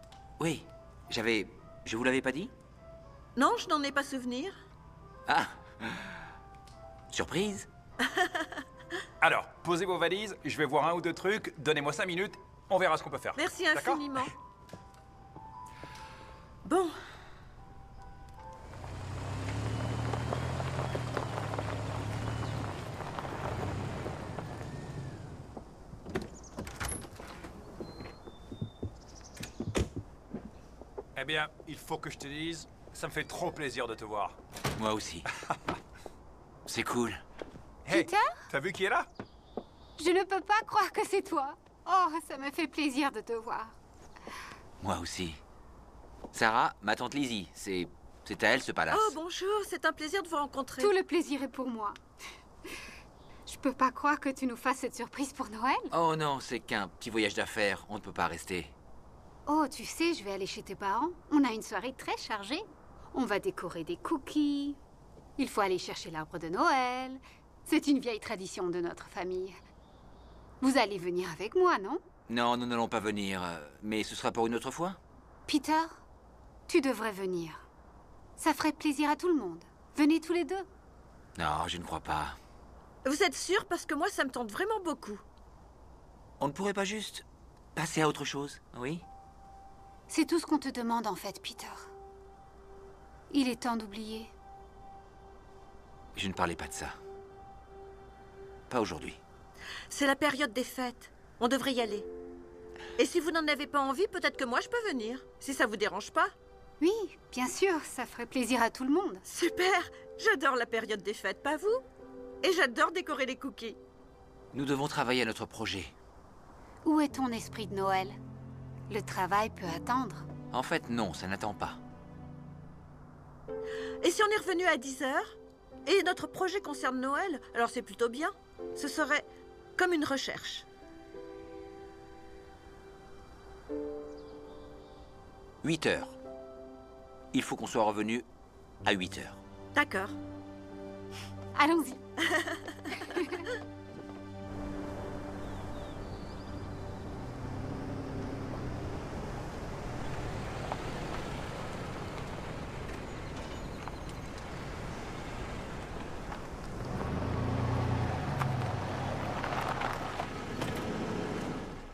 Oui, Je vous l'avais pas dit? Non, je n'en ai pas souvenir. Ah! Surprise? Alors, posez vos valises, je vais voir 1 ou 2 trucs, donnez-moi 5 minutes, on verra ce qu'on peut faire. Merci D'accord? infiniment. Bon. Eh bien, il faut que je te dise, ça me fait trop plaisir de te voir. Moi aussi. C'est cool. Hey, Peter? t'as vu qui est là? Je ne peux pas croire que c'est toi. Oh, ça me fait plaisir de te voir. Moi aussi. Sarah, ma tante Lizzie, c'est à elle ce palace. Oh, bonjour, c'est un plaisir de vous rencontrer. Tout le plaisir est pour moi. Je peux pas croire que tu nous fasses cette surprise pour Noël. Oh non, c'est qu'un petit voyage d'affaires, on ne peut pas rester. Oh, tu sais, je vais aller chez tes parents. On a une soirée très chargée. On va décorer des cookies. Il faut aller chercher l'arbre de Noël. C'est une vieille tradition de notre famille. Vous allez venir avec moi, non? Non, nous n'allons pas venir, mais ce sera pour une autre fois. Peter, tu devrais venir. Ça ferait plaisir à tout le monde. Venez tous les deux. Non, je ne crois pas. Vous êtes sûr? Parce que moi, ça me tente vraiment beaucoup. On ne pourrait pas juste passer à autre chose, oui? C'est tout ce qu'on te demande en fait, Peter. Il est temps d'oublier. Je ne parlais pas de ça. Pas aujourd'hui. C'est la période des fêtes. On devrait y aller. Et si vous n'en avez pas envie, peut-être que moi je peux venir. Si ça vous dérange pas. Oui, bien sûr, ça ferait plaisir à tout le monde. Super! J'adore la période des fêtes, pas vous? Et j'adore décorer les cookies. Nous devons travailler à notre projet. Où est ton esprit de Noël? Le travail peut attendre. En fait, non, ça n'attend pas. Et si on est revenu à 10 h? Et notre projet concerne Noël, alors c'est plutôt bien. Ce serait comme une recherche. 8 heures. Il faut qu'on soit revenu à 8 heures. D'accord. Allons-y.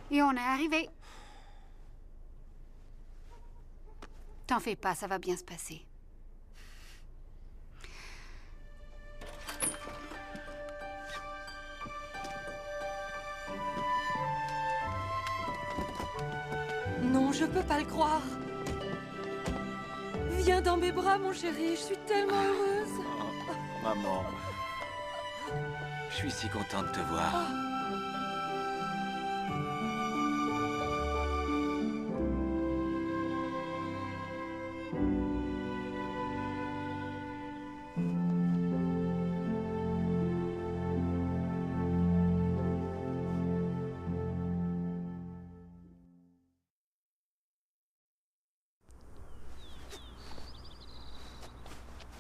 Et on est arrivé. T'en fais pas, ça va bien se passer. Non, je peux pas le croire. Viens dans mes bras, mon chéri, je suis tellement heureuse. Oh, maman. Je suis si content de te voir.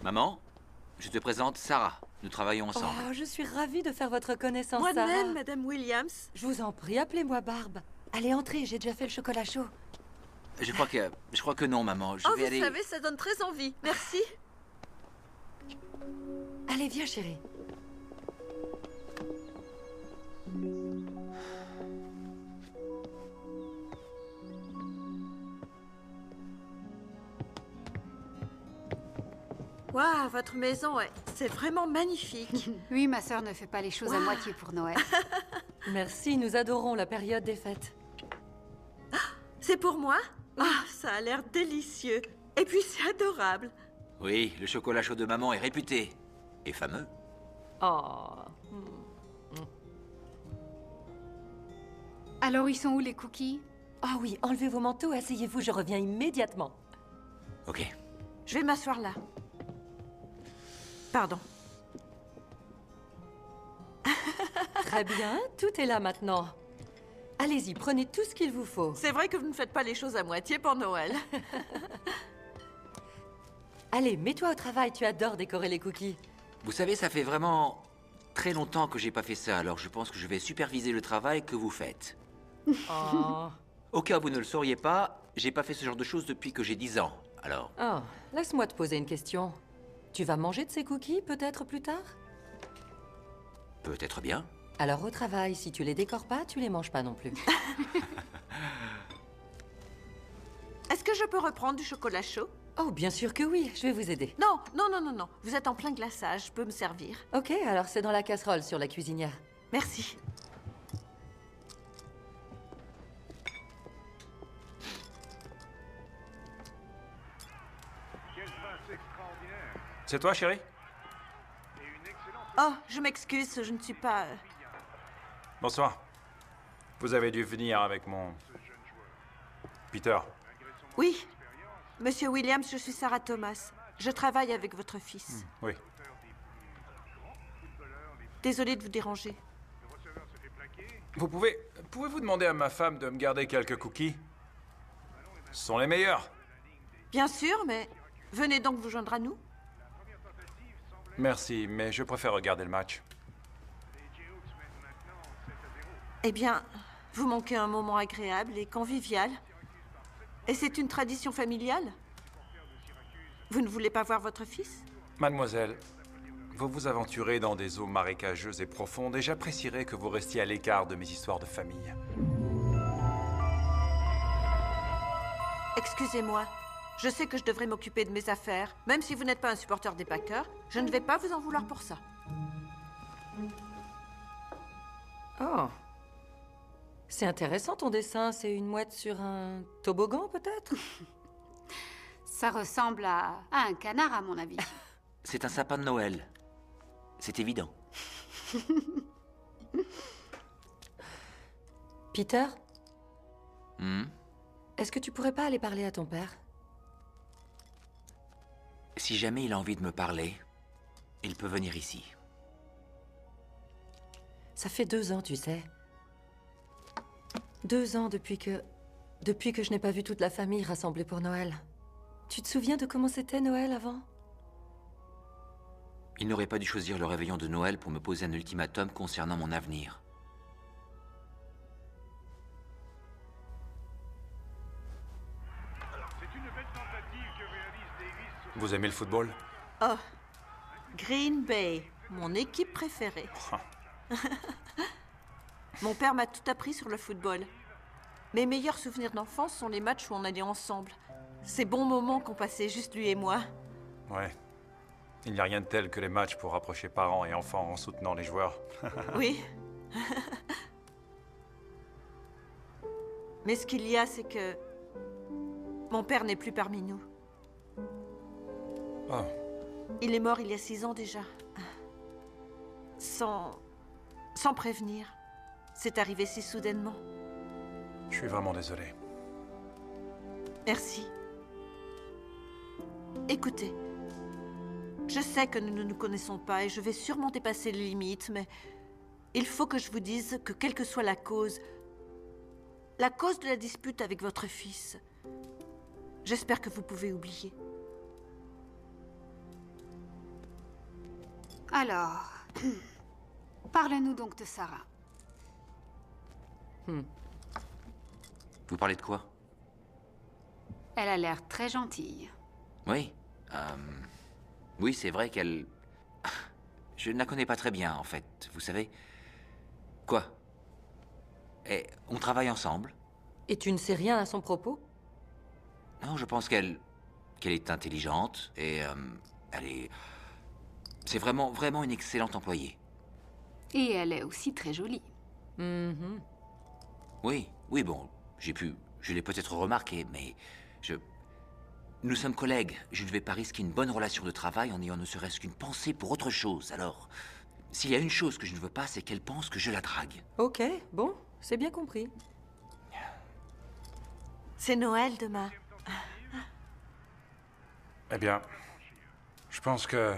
Maman, je te présente Sarah. Nous travaillons ensemble. Oh, je suis ravie de faire votre connaissance, Moi-même, Sarah. Madame Williams. Je vous en prie, appelez-moi Barbe. Allez, entrez, j'ai déjà fait le chocolat chaud. Je crois que non, maman. Je Oh, vais vous aller... savez, ça donne très envie. Merci. Allez, viens, chérie. Waouh, votre maison, c'est vraiment magnifique. Oui, ma sœur ne fait pas les choses à moitié pour Noël. Merci, nous adorons la période des fêtes. C'est pour moi? Ah, ça a l'air délicieux. Et puis c'est adorable. Oui, le chocolat chaud de maman est réputé. Et fameux. Oh. Alors, ils sont où les cookies? Ah oui, enlevez vos manteaux, asseyez-vous, je reviens immédiatement. Ok. Je vais m'asseoir là. Pardon. Très bien, tout est là maintenant. Allez-y, prenez tout ce qu'il vous faut. C'est vrai que vous ne faites pas les choses à moitié pour Noël. Allez, mets-toi au travail, tu adores décorer les cookies. Vous savez, ça fait vraiment très longtemps que j'ai pas fait ça, alors je pense que je vais superviser le travail que vous faites. Oh. Au cas où vous ne le sauriez pas, j'ai pas fait ce genre de choses depuis que j'ai 10 ans. Alors, Oh, laisse-moi te poser une question. Tu vas manger de ces cookies, peut-être plus tard? peut-être bien. Alors au travail, si tu les décores pas, tu les manges pas non plus. Est-ce que je peux reprendre du chocolat chaud? Oh, bien sûr que oui, je vais vous aider. Non, non, non, non, non. Vous êtes en plein glaçage, je peux me servir. Ok, alors c'est dans la casserole sur la cuisinière. Merci. C'est toi, chérie? Oh, je m'excuse, je ne suis pas... Bonsoir. Vous avez dû venir avec mon... Peter. Oui, Monsieur Williams, je suis Sarah Thomas. Je travaille avec votre fils. Oui. Désolée de vous déranger. Pouvez-vous demander à ma femme de me garder quelques cookies? Ce sont les meilleurs. Bien sûr, mais venez donc vous joindre à nous. Merci, mais je préfère regarder le match. Eh bien, vous manquez un moment agréable et convivial. Et c'est une tradition familiale. Vous ne voulez pas voir votre fils? Mademoiselle, vous vous aventurez dans des eaux marécageuses et profondes et j'apprécierais que vous restiez à l'écart de mes histoires de famille. Excusez-moi. Je sais que je devrais m'occuper de mes affaires. Même si vous n'êtes pas un supporter des Packers, je ne vais pas vous en vouloir pour ça. Oh. C'est intéressant ton dessin, c'est une mouette sur un toboggan peut-être? Ça ressemble à un canard, à mon avis. C'est un sapin de Noël. C'est évident. Peter, Hmm? est-ce que tu pourrais pas aller parler à ton père? Si jamais il a envie de me parler, il peut venir ici. Ça fait 2 ans, tu sais. 2 ans depuis que je n'ai pas vu toute la famille rassemblée pour Noël. Tu te souviens de comment c'était Noël avant? Il n'aurait pas dû choisir le réveillon de Noël pour me poser un ultimatum concernant mon avenir. Vous aimez le football? Oh, Green Bay, mon équipe préférée. Mon père m'a tout appris sur le football. Mes meilleurs souvenirs d'enfance sont les matchs où on allait ensemble. Ces bons moments qu'on passait juste lui et moi. Ouais. Il n'y a rien de tel que les matchs pour rapprocher parents et enfants en soutenant les joueurs. Oui. Mais ce qu'il y a, c'est que mon père n'est plus parmi nous. Oh, Il est mort il y a 6 ans déjà. Sans prévenir. C'est arrivé si soudainement. je suis vraiment désolé. Merci. Écoutez, je sais que nous ne nous connaissons pas et je vais sûrement dépasser les limites, mais il faut que je vous dise que quelle que soit la cause de la dispute avec votre fils, j'espère que vous pouvez oublier. Alors, parle-nous donc de Sarah. Vous parlez de quoi? Elle a l'air très gentille. Oui. Oui, c'est vrai qu'elle... Je ne la connais pas très bien, en fait, vous savez. Quoi? Et on travaille ensemble. Et tu ne sais rien à son propos? Non, je pense qu'elle est intelligente et elle est... C'est vraiment une excellente employée. Et elle est aussi très jolie. Mhm. Oui, bon, je l'ai peut-être remarqué, mais nous sommes collègues. Je ne vais pas risquer une bonne relation de travail en ayant ne serait-ce qu'une pensée pour autre chose. Alors, s'il y a une chose que je ne veux pas, c'est qu'elle pense que je la drague. Ok, bon, c'est bien compris. C'est Noël demain. Eh bien, je pense que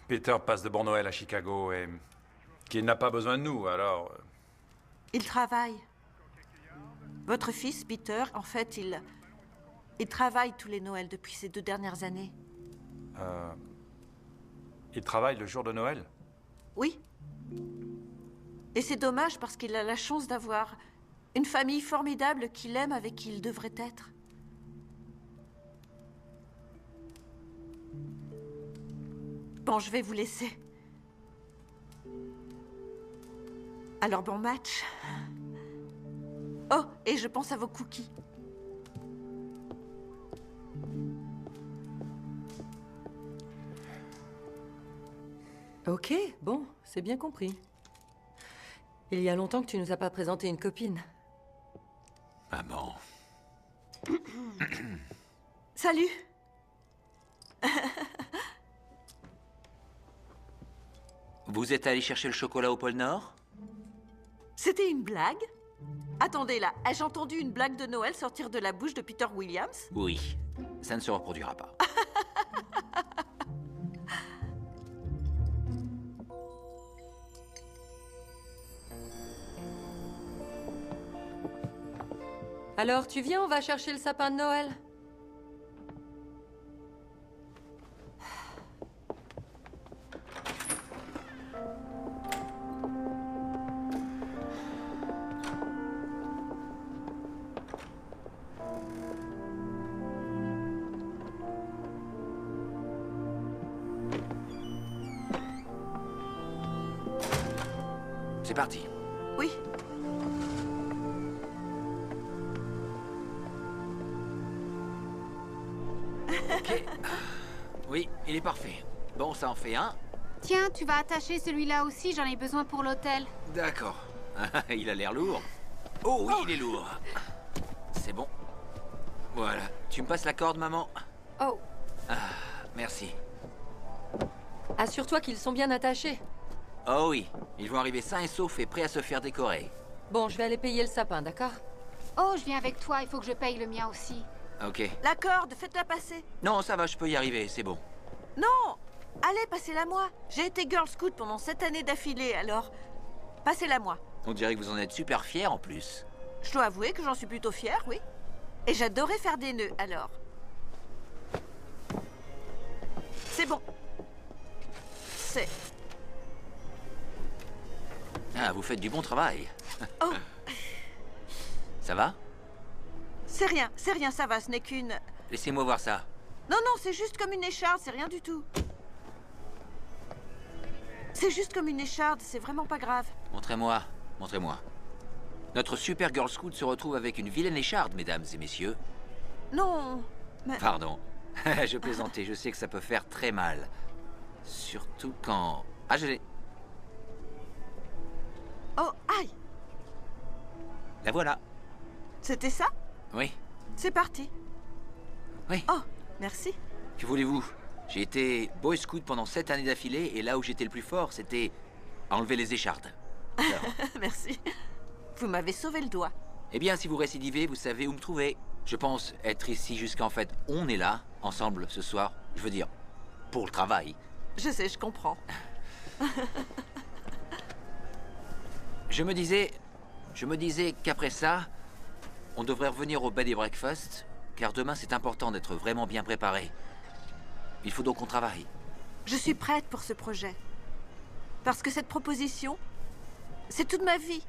Peter passe de bon Noël à Chicago et qu'il n'a pas besoin de nous, alors... Il travaille. Votre fils, Peter, en fait, il travaille tous les Noëls depuis ces 2 dernières années. Il travaille le jour de Noël? Oui. Et c'est dommage parce qu'il a la chance d'avoir une famille formidable qu'il aime, avec qui il devrait être. Bon, je vais vous laisser. Alors bon match. Oh, et je pense à vos cookies. Ok, bon, c'est bien compris. Il y a longtemps que tu nous as pas présenté une copine. Ah bon? Salut. Vous êtes allé chercher le chocolat au pôle Nord? C'était une blague? Attendez là, ai-je entendu une blague de Noël sortir de la bouche de Peter Williams? Oui, ça ne se reproduira pas. Alors, tu viens, on va chercher le sapin de Noël? C'est parti. Oui. Ok. Oui, il est parfait. Bon, ça en fait un. Tiens, tu vas attacher celui-là aussi, j'en ai besoin pour l'hôtel. D'accord. Il a l'air lourd. Oh oui, il est lourd. C'est bon. Voilà. Tu me passes la corde, maman? Oh. Merci. Assure-toi qu'ils sont bien attachés. Oh oui, ils vont arriver sains et saufs et prêts à se faire décorer. Bon, je vais aller payer le sapin, d'accord? Oh, je viens avec toi, il faut que je paye le mien aussi. Ok. La corde, faites-la passer. Non, ça va, je peux y arriver, c'est bon. Non! Allez, passez-la moi. J'ai été Girl Scout pendant 7 années d'affilée, alors... Passez-la moi. On dirait que vous en êtes super fiers en plus. Je dois avouer que j'en suis plutôt fière, oui. Et j'adorais faire des nœuds, alors... C'est bon. C'est... Ah, vous faites du bon travail. Oh! Ça va? C'est rien, ça va, ce n'est qu'une... Laissez-moi voir ça. Non, c'est juste comme une écharde, c'est rien du tout. C'est juste comme une écharde, c'est vraiment pas grave. Montrez-moi, montrez-moi. Notre super Girl Scout se retrouve avec une vilaine écharde, mesdames et messieurs. Non, mais... Pardon. Je plaisantais, je sais que ça peut faire très mal. Surtout quand... Ah, je l'ai... Oh, aïe! La voilà. C'était ça? Oui. C'est parti. Oui. Oh, merci. Que voulez-vous? J'ai été Boy Scout pendant 7 années d'affilée, et là où j'étais le plus fort, c'était enlever les échardes. Alors, Merci. Vous m'avez sauvé le doigt. eh bien, si vous récidivez, vous savez où me trouver. Je pense être ici jusqu'en fait, on est là, ensemble, ce soir. Je veux dire, pour le travail. Je sais, je comprends. Je me disais qu'après ça, on devrait revenir au bed and breakfast, car demain c'est important d'être vraiment bien préparé. Il faut donc qu'on travaille. Je suis prête pour ce projet. Parce que cette proposition, c'est toute ma vie.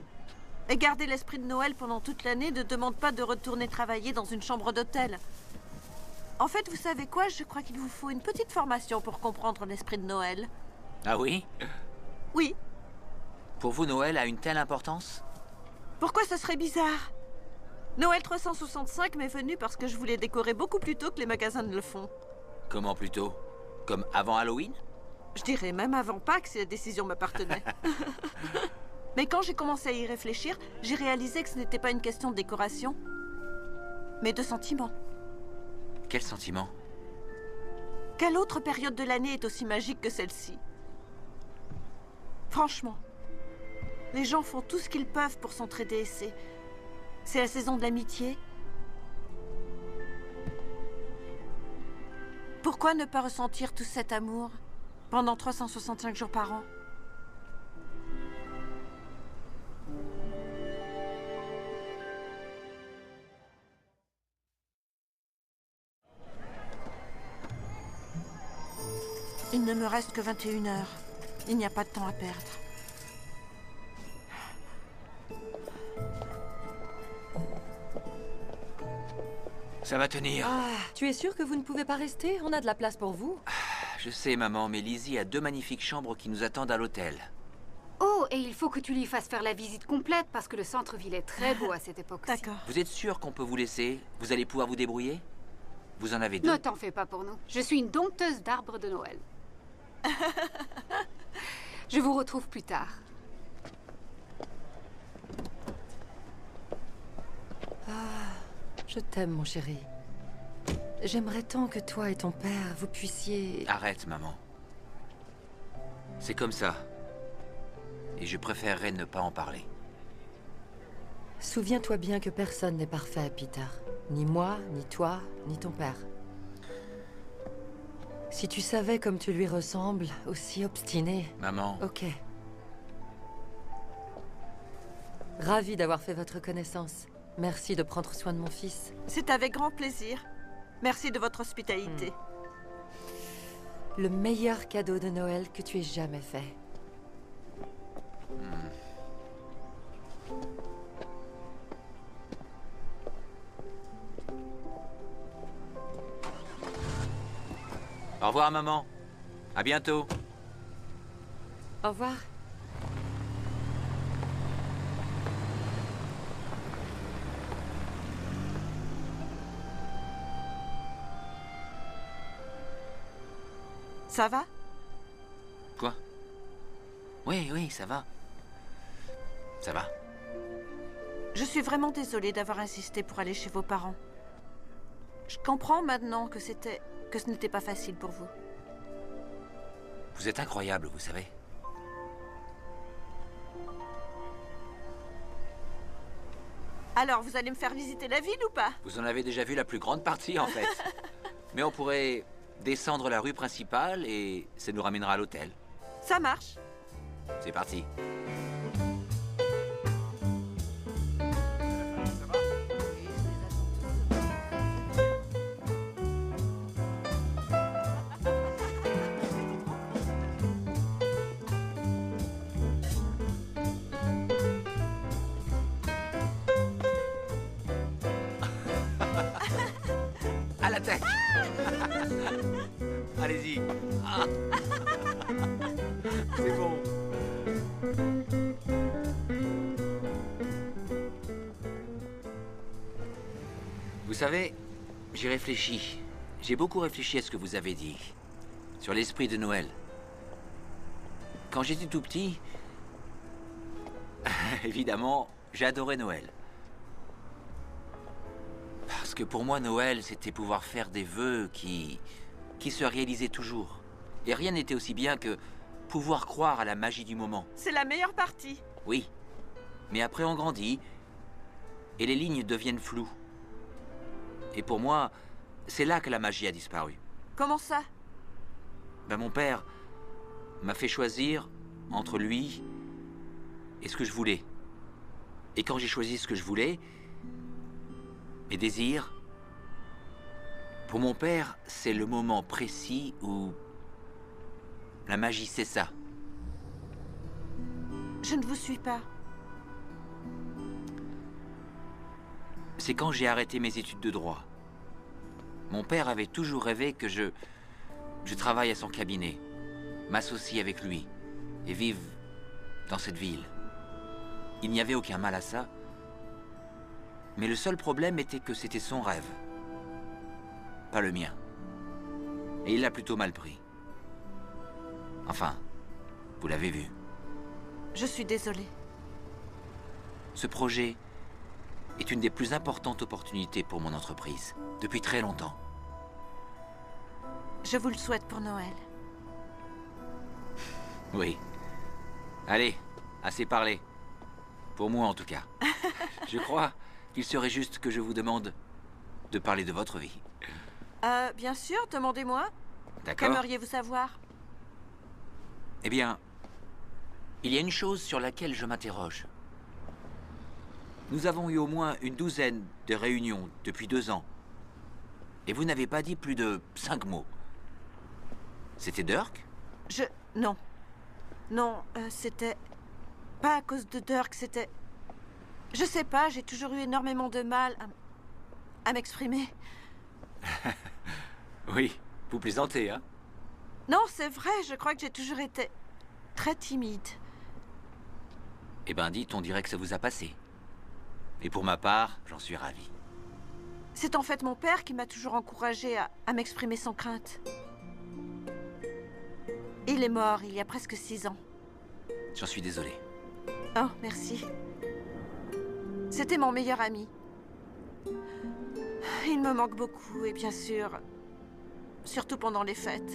Et garder l'esprit de Noël pendant toute l'année ne demande pas de retourner travailler dans une chambre d'hôtel. En fait, vous savez quoi? Je crois qu'il vous faut une petite formation pour comprendre l'esprit de Noël. Ah oui? Oui. Pour vous, Noël a une telle importance? Pourquoi ce serait bizarre? Noël 365 m'est venu parce que je voulais décorer beaucoup plus tôt que les magasins ne le font. Comment plutôt? Comme avant Halloween? Je dirais même avant Pâques si la décision m'appartenait. Mais quand j'ai commencé à y réfléchir, j'ai réalisé que ce n'était pas une question de décoration, mais de sentiment. Quel sentiment? Quelle autre période de l'année est aussi magique que celle-ci? Franchement, les gens font tout ce qu'ils peuvent pour s'entraider et c'est la saison de l'amitié. Pourquoi ne pas ressentir tout cet amour pendant 365 jours par an? Il ne me reste que 21 heures. Il n'y a pas de temps à perdre. Ça va tenir. Ah, tu es sûr que vous ne pouvez pas rester? On a de la place pour vous. Je sais, maman, mais Lizzie a 2 magnifiques chambres qui nous attendent à l'hôtel. Oh, et il faut que tu lui fasses faire la visite complète parce que le centre-ville est très beau à cette époque-ci. D'accord. Vous êtes sûr qu'on peut vous laisser? Vous allez pouvoir vous débrouiller? Vous en avez 2. Ne t'en fais pas pour nous. Je suis une dompteuse d'arbres de Noël. Je vous retrouve plus tard. Je t'aime, mon chéri. J'aimerais tant que toi et ton père, vous puissiez... Arrête, maman. C'est comme ça. Et je préférerais ne pas en parler. Souviens-toi bien que personne n'est parfait, Peter. Ni moi, ni toi, ni ton père. Si tu savais comme tu lui ressembles, aussi obstiné... Maman. Ok. Ravi d'avoir fait votre connaissance. Merci de prendre soin de mon fils. C'est avec grand plaisir. Merci de votre hospitalité. Le meilleur cadeau de Noël que tu aies jamais fait. Au revoir, maman. À bientôt. Au revoir. Ça va? Quoi? Oui, ça va. Ça va. Je suis vraiment désolée d'avoir insisté pour aller chez vos parents. Je comprends maintenant que ce n'était pas facile pour vous. Vous êtes incroyable, vous savez. Alors, vous allez me faire visiter la ville ou pas? Vous en avez déjà vu la plus grande partie, en fait. Mais on pourrait descendre la rue principale et ça nous ramènera à l'hôtel. Ça marche. C'est parti. À la tête. Allez-y. Ah. C'est bon. Vous savez, j'ai réfléchi. J'ai beaucoup réfléchi à ce que vous avez dit. Sur l'esprit de Noël. Quand j'étais tout petit, évidemment, j'adorais Noël. Parce que pour moi, Noël, c'était pouvoir faire des vœux qui qui se réalisait toujours. Et rien n'était aussi bien que pouvoir croire à la magie du moment. C'est la meilleure partie. Oui. Mais après on grandit, et les lignes deviennent floues. Et pour moi, c'est là que la magie a disparu. Comment ça? Ben, mon père m'a fait choisir entre lui et ce que je voulais. Et quand j'ai choisi ce que je voulais, mes désirs, pour mon père, c'est le moment précis où la magie cessa. Je ne vous suis pas. C'est quand j'ai arrêté mes études de droit. Mon père avait toujours rêvé que je travaille à son cabinet, m'associe avec lui et vive dans cette ville. Il n'y avait aucun mal à ça, mais le seul problème était que c'était son rêve, pas le mien. Et il l'a plutôt mal pris. Enfin, vous l'avez vu. Je suis désolée. Ce projet est une des plus importantes opportunités pour mon entreprise, depuis très longtemps. Je vous le souhaite pour Noël. Oui. Allez, assez parlé. Pour moi, en tout cas. Je crois qu'il serait juste que je vous demande de parler de votre vie. Bien sûr, demandez-moi. D'accord? Qu'aimeriez-vous savoir? Eh bien, il y a une chose sur laquelle je m'interroge. Nous avons eu au moins une douzaine de réunions depuis 2 ans. Et vous n'avez pas dit plus de 5 mots. C'était Dirk? Non. Non, c'était... Pas à cause de Dirk, c'était... Je sais pas, j'ai toujours eu énormément de mal à m'exprimer. Oui, vous plaisantez, hein? Non, c'est vrai, je crois que j'ai toujours été très timide. Eh ben, dites, on dirait que ça vous a passé. Et pour ma part, j'en suis ravi. C'est en fait mon père qui m'a toujours encouragée à m'exprimer sans crainte. Il est mort il y a presque 6 ans. J'en suis désolé. Oh, merci. C'était mon meilleur ami. Il me manque beaucoup, et bien sûr, surtout pendant les fêtes.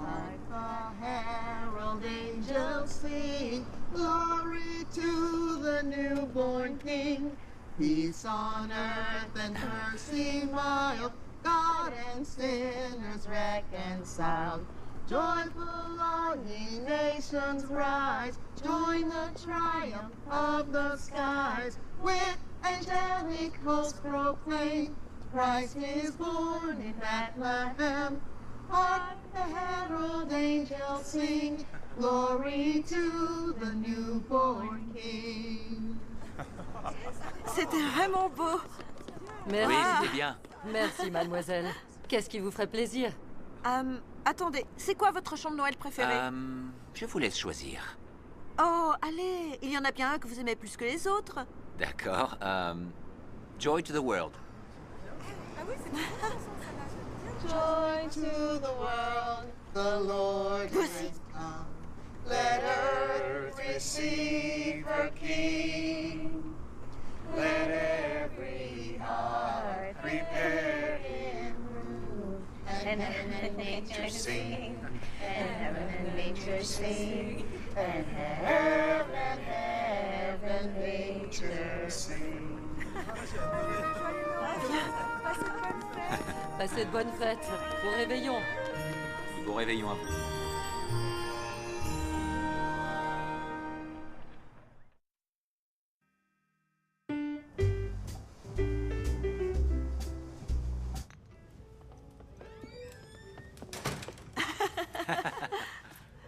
Like a herald angels sing, glory to the newborn King. Peace on earth and mercy mild, God and sinners reconciled. Joyful all ye nations rise, join the triumph of the skies. With angelic hosts proclaim, Christ is born in Bethlehem. Hark the herald angels sing, glory to the newborn King. C'était vraiment beau. Merci. Oui, c'était bien. Merci, mademoiselle. Qu'est-ce qui vous ferait plaisir? Attendez, c'est quoi votre chant de Noël préféré? Je vous laisse choisir. Oh, allez, il y en a bien un que vous aimez plus que les autres. D'accord. Joy to the world. Joy to the world, the Lord is come. Let earth receive her King. Let every heart prepare him room. And heaven and nature sing. And heaven and nature sing. And heaven and nature sing. Passez de bonnes fêtes. Bon réveillon. Bon réveillon à vous.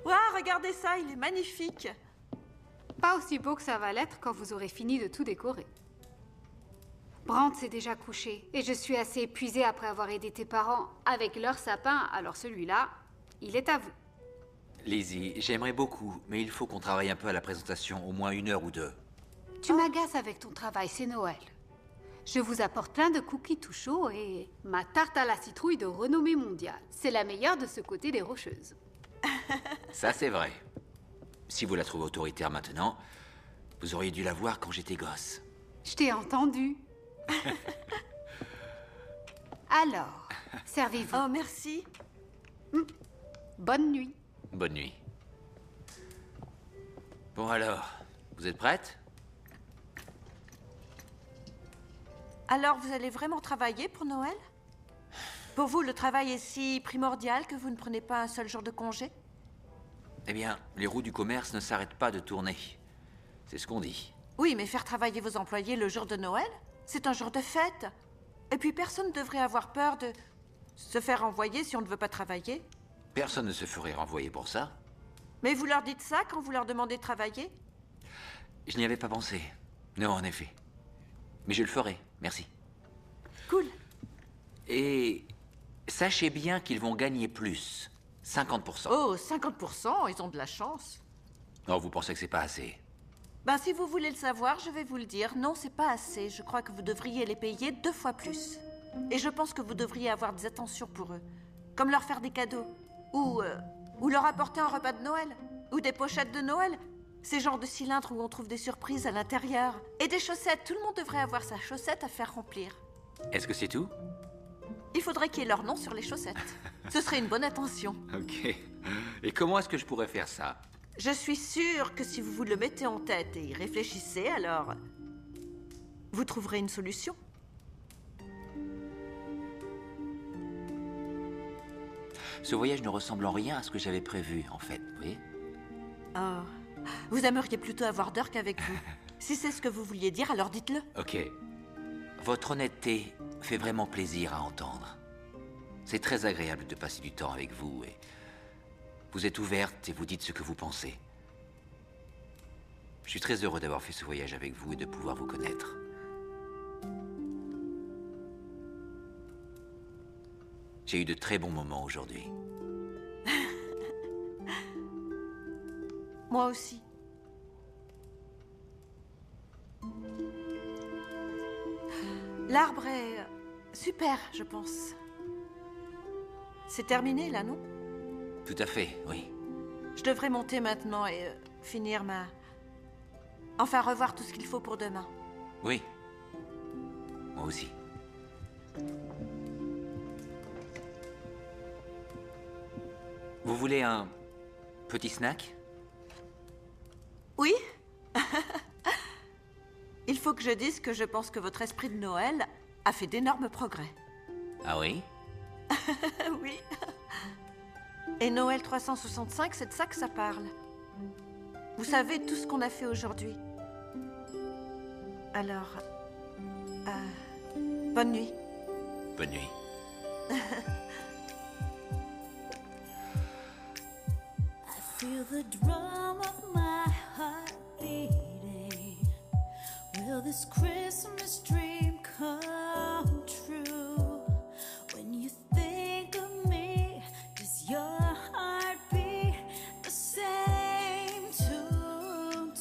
Waouh, regardez ça, il est magnifique. Pas aussi beau que ça va l'être quand vous aurez fini de tout décorer. Brandt s'est déjà couché et je suis assez épuisée après avoir aidé tes parents avec leur sapin, alors celui-là, il est à vous. Lizzie, j'aimerais beaucoup, mais il faut qu'on travaille un peu à la présentation, au moins 1 heure ou 2. Tu m'agaces avec ton travail, c'est Noël. Je vous apporte plein de cookies tout chauds et ma tarte à la citrouille de renommée mondiale. C'est la meilleure de ce côté des Rocheuses. Ça, c'est vrai. Si vous la trouvez autoritaire maintenant, vous auriez dû la voir quand j'étais gosse. Je t'ai entendu. Alors, Servez-vous. Oh, merci. Bonne nuit. Bonne nuit. Bon alors, vous êtes prête? Alors, vous allez vraiment travailler pour Noël? Pour vous, le travail est si primordial que vous ne prenez pas un seul jour de congé? Eh bien, les roues du commerce ne s'arrêtent pas de tourner. C'est ce qu'on dit. Oui, mais faire travailler vos employés le jour de Noël, c'est un jour de fête. Et puis, personne ne devrait avoir peur de se faire envoyer si on ne veut pas travailler. Personne ne se ferait renvoyer pour ça. Mais vous leur dites ça quand vous leur demandez de travailler? Je n'y avais pas pensé. Non, en effet. Mais je le ferai, merci. Cool. Et sachez bien qu'ils vont gagner plus. 50%. Oh, 50%, ils ont de la chance. Oh, vous pensez que c'est pas assez? Ben, si vous voulez le savoir, je vais vous le dire. Non, c'est pas assez. Je crois que vous devriez les payer 2 fois plus. Et je pense que vous devriez avoir des attentions pour eux. Comme leur faire des cadeaux. Ou leur apporter un repas de Noël. Ou des pochettes de Noël. Ces genres de cylindres où on trouve des surprises à l'intérieur. Et des chaussettes. Tout le monde devrait avoir sa chaussette à faire remplir. Est-ce que c'est tout? Il faudrait qu'il y ait leur nom sur les chaussettes. Ce serait une bonne attention. Ok. Et comment est-ce que je pourrais faire ça? Je suis sûre que si vous vous le mettez en tête et y réfléchissez, alors vous trouverez une solution. Ce voyage ne ressemble en rien à ce que j'avais prévu, en fait, vous voyez? Oh, vous aimeriez plutôt avoir Dirk avec vous. Si c'est ce que vous vouliez dire, alors dites-le. Ok. Votre honnêteté fait vraiment plaisir à entendre. C'est très agréable de passer du temps avec vous et vous êtes ouverte et vous dites ce que vous pensez. Je suis très heureux d'avoir fait ce voyage avec vous et de pouvoir vous connaître. J'ai eu de très bons moments aujourd'hui. Moi aussi. L'arbre est super, je pense. C'est terminé, là, non? Tout à fait, oui. Je devrais monter maintenant et finir ma... Enfin, revoir tout ce qu'il faut pour demain. Oui. Moi aussi. Vous voulez un petit snack? Oui. Il faut que je dise que je pense que votre esprit de Noël a fait d'énormes progrès. Ah oui? Oui. Et Noël 365, c'est de ça que ça parle. Vous savez tout ce qu'on a fait aujourd'hui. Alors, bonne nuit. Bonne nuit. I feel the drum of my heart beating. Will this Christmas dream come true? When you think of me, does your heart beat the same too?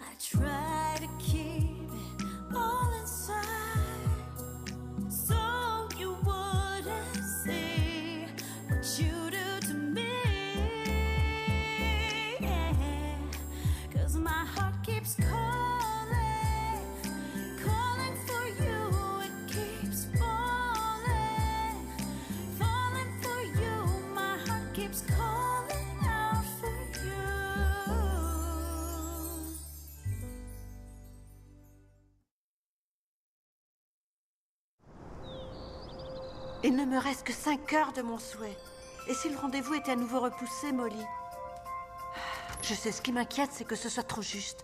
I try to keep it all inside, so you wouldn't see what you do to me. Yeah. 'Cause my heart keeps calling, calling for you. It keeps falling, falling for you. My heart keeps calling out for you. Il ne me reste que 5 heures de mon souhait. Et si le rendez-vous était à nouveau repoussé, Molly? Je sais, ce qui m'inquiète, c'est que ce soit trop juste.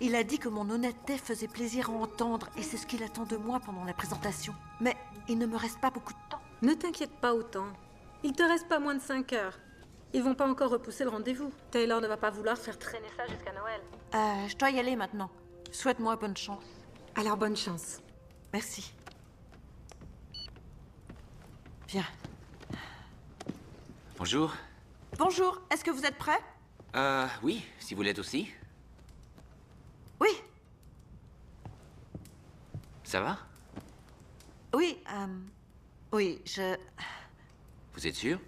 Il a dit que mon honnêteté faisait plaisir à entendre, et c'est ce qu'il attend de moi pendant la présentation. Mais il ne me reste pas beaucoup de temps. Ne t'inquiète pas autant. Il te reste pas moins de 5 heures. Ils vont pas encore repousser le rendez-vous. Taylor ne va pas vouloir faire traîner ça jusqu'à Noël. Je dois y aller maintenant. Souhaite-moi bonne chance. Alors bonne chance. Merci. Viens. Bonjour. Bonjour, est-ce que vous êtes prêts? Oui, si vous l'êtes aussi. Oui. Ça va? Oui, oui, Vous êtes sûr?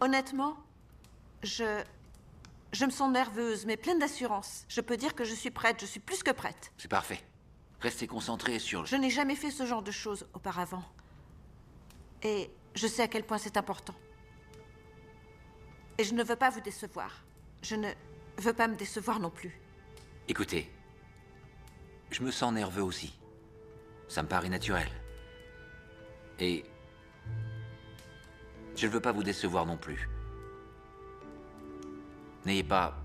Honnêtement, je me sens nerveuse, mais pleine d'assurance. Je peux dire que je suis prête, je suis plus que prête. C'est parfait. Restez concentré sur... Je n'ai jamais fait ce genre de choses auparavant. Et je sais à quel point c'est important. Et je ne veux pas vous décevoir. Je ne veux pas me décevoir non plus. Écoutez, je me sens nerveux aussi. Ça me paraît naturel. Et je ne veux pas vous décevoir non plus. N'ayez pas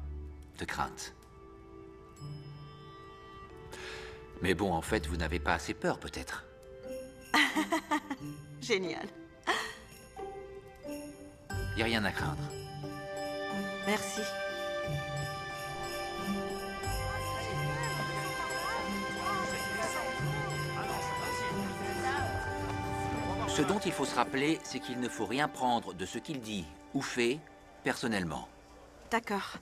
de crainte. Mais bon, en fait, vous n'avez pas assez peur, peut-être. Génial. Il n'y a rien à craindre. Merci. Ce dont il faut se rappeler, c'est qu'il ne faut rien prendre de ce qu'il dit ou fait personnellement. D'accord.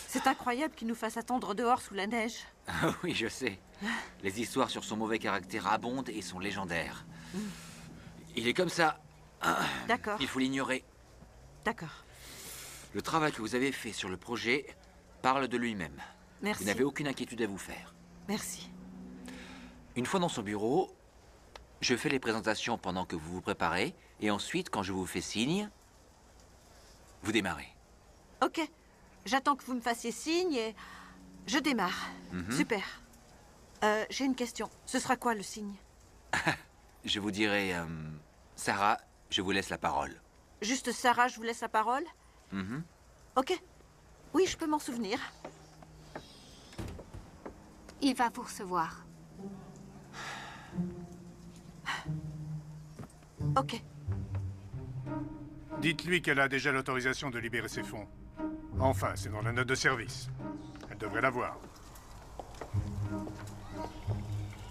C'est incroyable qu'il nous fasse attendre dehors sous la neige. Ah oui, je sais. Les histoires sur son mauvais caractère abondent et sont légendaires. Il est comme ça. D'accord. Il faut l'ignorer. D'accord. Le travail que vous avez fait sur le projet parle de lui-même. Merci. Vous n'avez aucune inquiétude à vous faire. Merci. Une fois dans son bureau, je fais les présentations pendant que vous vous préparez, et ensuite, quand je vous fais signe, vous démarrez. Ok. J'attends que vous me fassiez signe et je démarre. Super. J'ai une question. Ce sera quoi le signe? Je vous dirai... Sarah, je vous laisse la parole. Juste Sarah, je vous laisse la parole? Ok. Oui, je peux m'en souvenir. Il va vous recevoir. Ok. Dites-lui qu'elle a déjà l'autorisation de libérer ses fonds. Enfin, c'est dans la note de service. Elle devrait l'avoir.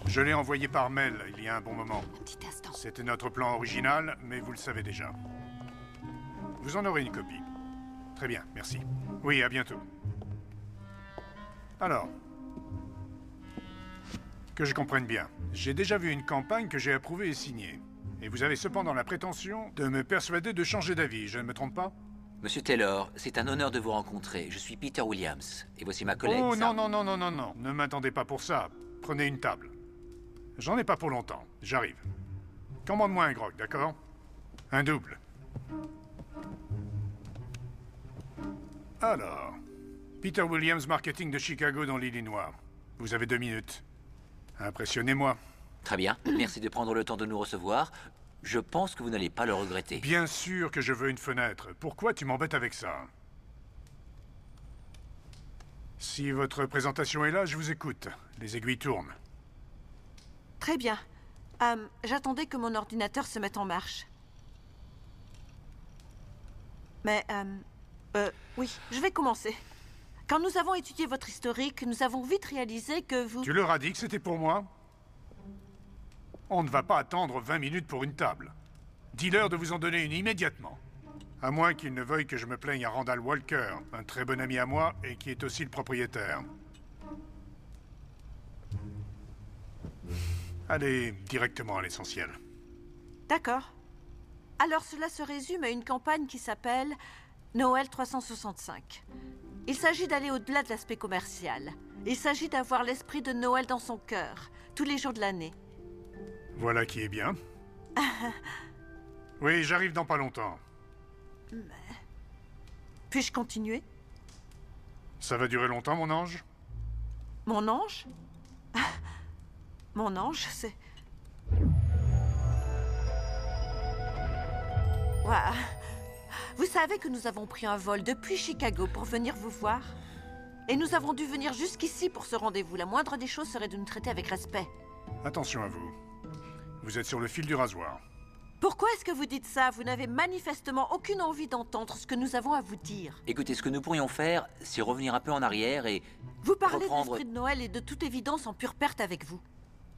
Je l'ai envoyé par mail il y a un bon moment. Un petit instant. C'était notre plan original, mais vous le savez déjà. Vous en aurez une copie. Très bien, merci. Oui, à bientôt. Alors, que je comprenne bien, j'ai déjà vu une campagne que j'ai approuvée et signée. Et vous avez cependant la prétention de me persuader de changer d'avis, je ne me trompe pas? Monsieur Taylor, c'est un honneur de vous rencontrer. Je suis Peter Williams, et voici ma collègue... Oh Sarah. non, non, non, non, non, non. Ne m'attendez pas pour ça. Prenez une table. J'en ai pas pour longtemps. J'arrive. Commande-moi un grog, d'accord? Un double. Alors, Peter Williams, marketing de Chicago dans l'Illinois. Vous avez 2 minutes. Impressionnez-moi. Très bien, merci de prendre le temps de nous recevoir. Je pense que vous n'allez pas le regretter. Bien sûr que je veux une fenêtre. Pourquoi tu m'embêtes avec ça? Si votre présentation est là, je vous écoute. Les aiguilles tournent. Très bien. J'attendais que mon ordinateur se mette en marche. Mais, oui, je vais commencer. Quand nous avons étudié votre historique, nous avons vite réalisé que vous... Tu leur as dit que c'était pour moi? On ne va pas attendre 20 minutes pour une table. Dis-leur de vous en donner une immédiatement. À moins qu'ils ne veuillent que je me plaigne à Randall Walker, un très bon ami à moi et qui est aussi le propriétaire. Allez directement à l'essentiel. D'accord. Alors cela se résume à une campagne qui s'appelle Noël 365. Il s'agit d'aller au-delà de l'aspect commercial. Il s'agit d'avoir l'esprit de Noël dans son cœur, tous les jours de l'année. Voilà qui est bien. Oui, j'arrive dans pas longtemps. Puis-je continuer? Ça va durer longtemps, mon ange? Mon ange? Mon ange, c'est... Ouah. Vous savez que nous avons pris un vol depuis Chicago pour venir vous voir? Et nous avons dû venir jusqu'ici pour ce rendez-vous. La moindre des choses serait de nous traiter avec respect. Attention à vous. Vous êtes sur le fil du rasoir. Pourquoi est-ce que vous dites ça? Vous n'avez manifestement aucune envie d'entendre ce que nous avons à vous dire. Écoutez, ce que nous pourrions faire, c'est revenir un peu en arrière et... Vous parlez de reprendre... l'esprit de Noël et de toute évidence en pure perte avec vous.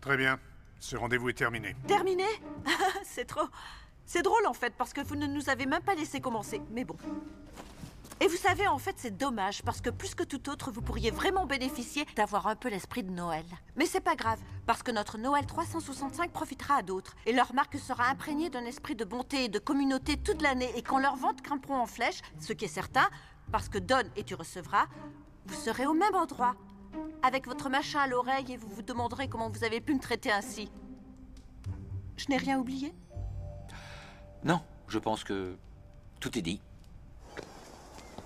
Très bien. Ce rendez-vous est terminé. Terminé? C'est trop... C'est drôle en fait, parce que vous ne nous avez même pas laissé commencer. Mais bon. Et vous savez, en fait, c'est dommage, parce que plus que tout autre, vous pourriez vraiment bénéficier d'avoir un peu l'esprit de Noël. Mais c'est pas grave, parce que notre Noël 365 profitera à d'autres, et leur marque sera imprégnée d'un esprit de bonté et de communauté toute l'année, et quand leurs ventes grimperont en flèche, ce qui est certain, parce que donne et tu recevras, vous serez au même endroit, avec votre machin à l'oreille et vous vous demanderez comment vous avez pu me traiter ainsi. Je n'ai rien oublié? Non, je pense que tout est dit.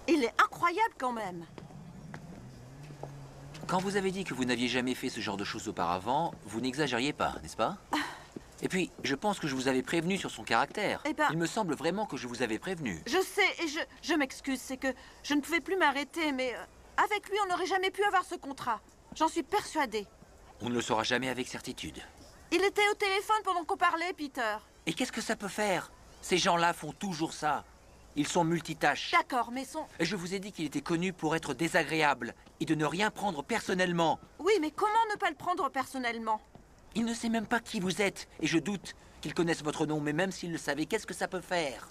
Il est incroyable quand même. Quand vous avez dit que vous n'aviez jamais fait ce genre de choses auparavant, vous n'exagériez pas, n'est-ce pas? Et puis, je pense que je vous avais prévenu sur son caractère. Eh ben... Il me semble vraiment que je vous avais prévenu. Je sais, et je m'excuse, c'est que je ne pouvais plus m'arrêter, mais avec lui, on n'aurait jamais pu avoir ce contrat. J'en suis persuadée. On ne le saura jamais avec certitude. Il était au téléphone pendant qu'on parlait, Peter. Et qu'est-ce que ça peut faire? Ces gens-là font toujours ça. Ils sont multitâches. D'accord, mais son... Et je vous ai dit qu'il était connu pour être désagréable et de ne rien prendre personnellement. Oui, mais comment ne pas le prendre personnellement? Il ne sait même pas qui vous êtes, et je doute qu'il connaisse votre nom, mais même s'il le savait, qu'est-ce que ça peut faire?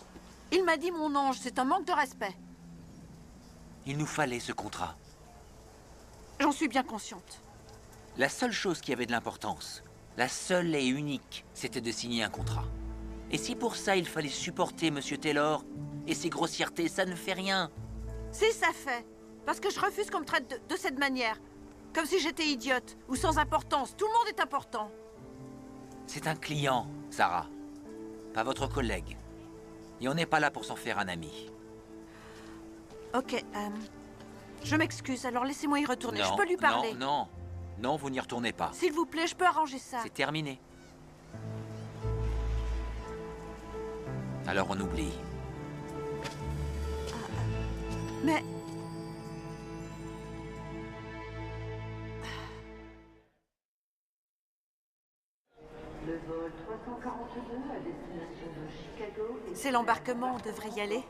Il m'a dit mon ange, c'est un manque de respect. Il nous fallait ce contrat. J'en suis bien consciente. La seule chose qui avait de l'importance, la seule et unique, c'était de signer un contrat. Et si pour ça il fallait supporter Monsieur Taylor et ses grossièretés, ça ne fait rien. Si, ça fait. Parce que je refuse qu'on me traite de cette manière. Comme si j'étais idiote ou sans importance. Tout le monde est important. C'est un client, Sarah. Pas votre collègue. Et on n'est pas là pour s'en faire un ami. Ok, je m'excuse, alors laissez-moi y retourner. Non, je peux lui parler. Non, vous n'y retournez pas. S'il vous plaît, je peux arranger ça. C'est terminé. Alors on oublie. Mais... Le vol 342 à destination de Chicago... C'est l'embarquement, on devrait y aller.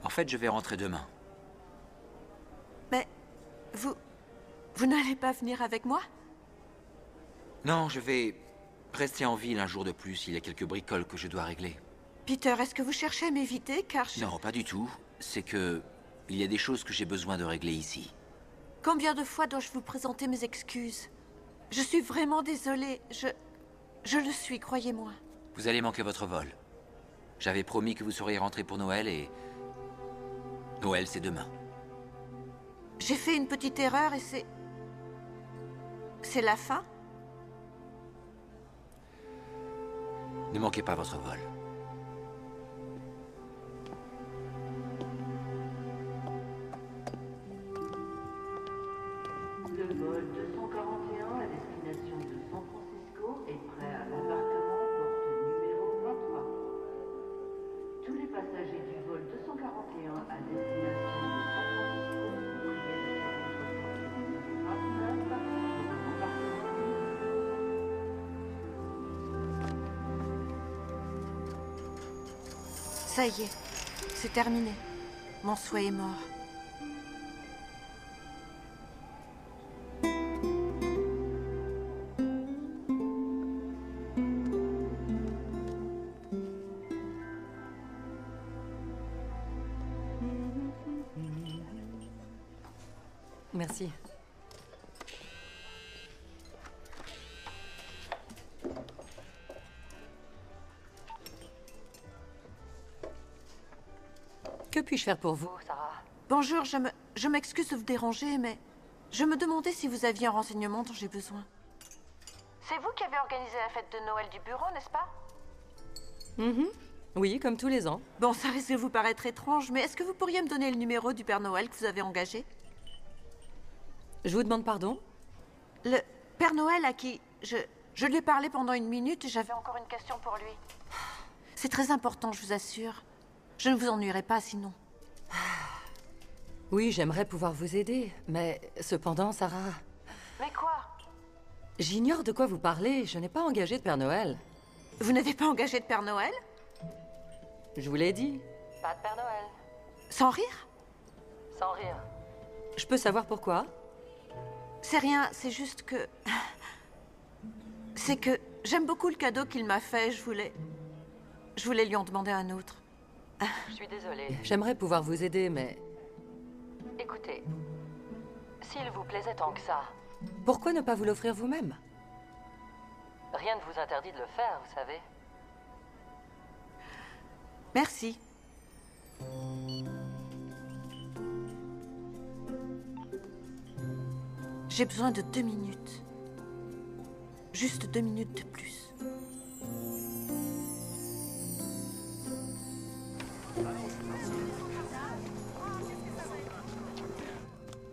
En fait, je vais rentrer demain. Mais... Vous n'allez pas venir avec moi? Non, je vais rester en ville un jour de plus. Il y a quelques bricoles que je dois régler. Peter, est-ce que vous cherchez à m'éviter, car je... Non, pas du tout. C'est que... il y a des choses que j'ai besoin de régler ici. Combien de fois dois-je vous présenter mes excuses? Je suis vraiment désolée. Je le suis, croyez-moi. Vous allez manquer votre vol. J'avais promis que vous seriez rentré pour Noël et... Noël, c'est demain. J'ai fait une petite erreur et c'est... C'est la fin? Ne manquez pas votre vol. Le vol 241 à destination de San Francisco est prêt à l'embarquement porte numéro 23. Tous les passagers du vol 241 à destination de San Francisco sont priés de se rendre 29 sur l'embarquement. Ça y est, c'est terminé. Mon souhait est mort. Merci. Que puis-je faire pour vous, Sarah? Bonjour, je m'excuse de vous déranger, mais je me demandais si vous aviez un renseignement dont j'ai besoin. C'est vous qui avez organisé la fête de Noël du bureau, n'est-ce pas? Oui, comme tous les ans. Bon, ça risque de vous paraître étrange, mais est-ce que vous pourriez me donner le numéro du Père Noël que vous avez engagé? Je vous demande pardon? Le Père Noël à qui je lui ai parlé pendant une minute et j'avais encore une question pour lui. C'est très important, je vous assure. Je ne vous ennuierai pas sinon. Oui, j'aimerais pouvoir vous aider, mais cependant, Sarah... Mais quoi? J'ignore de quoi vous parlez, je n'ai pas engagé de Père Noël. Vous n'avez pas engagé de Père Noël? Je vous l'ai dit. Pas de Père Noël. Sans rire? Sans rire. Je peux savoir pourquoi? C'est rien, c'est juste que... C'est que j'aime beaucoup le cadeau qu'il m'a fait, je voulais lui en demander un autre. Je suis désolée. J'aimerais pouvoir vous aider, mais... Écoutez, s'il vous plaisait tant que ça, pourquoi ne pas vous l'offrir vous-même? Rien ne vous interdit de le faire, vous savez. Merci. J'ai besoin de 2 minutes. Juste 2 minutes de plus.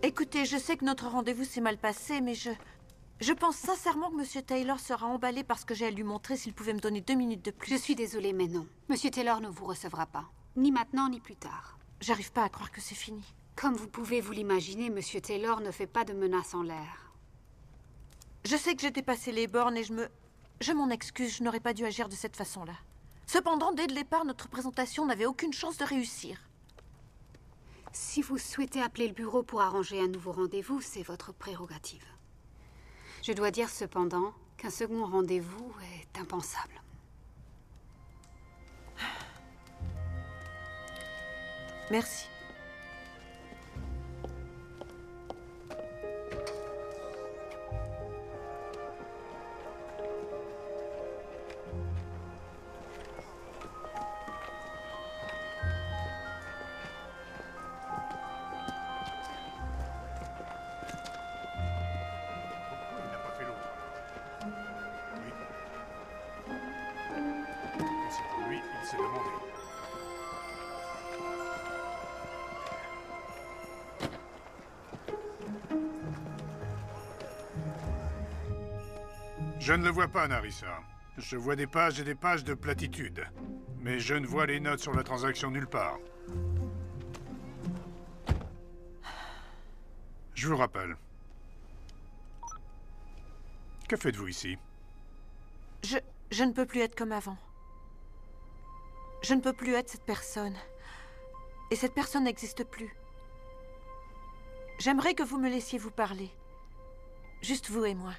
Écoutez, je sais que notre rendez-vous s'est mal passé, mais je pense sincèrement que Monsieur Taylor sera emballé par ce que j'ai à lui montrer s'il pouvait me donner 2 minutes de plus. Je suis désolée, mais non. Monsieur Taylor ne vous recevra pas. Ni maintenant, ni plus tard. J'arrive pas à croire que c'est fini. Comme vous pouvez vous l'imaginer, Monsieur Taylor ne fait pas de menaces en l'air. Je sais que j'ai dépassé les bornes et je m'en excuse, je n'aurais pas dû agir de cette façon-là. Cependant, dès le départ, notre présentation n'avait aucune chance de réussir. Si vous souhaitez appeler le bureau pour arranger un nouveau rendez-vous, c'est votre prérogative. Je dois dire cependant qu'un second rendez-vous est impensable. Merci. Il n'a pas fait l'autre. Oui. C'est pour lui, il s'est demandé. Je ne le vois pas, Narissa. Je vois des pages et des pages de platitudes. Mais je ne vois les notes sur la transaction nulle part. Je vous rappelle. Que faites-vous ici? Je ne peux plus être comme avant. Je ne peux plus être cette personne. Et cette personne n'existe plus. J'aimerais que vous me laissiez vous parler. Juste vous et moi.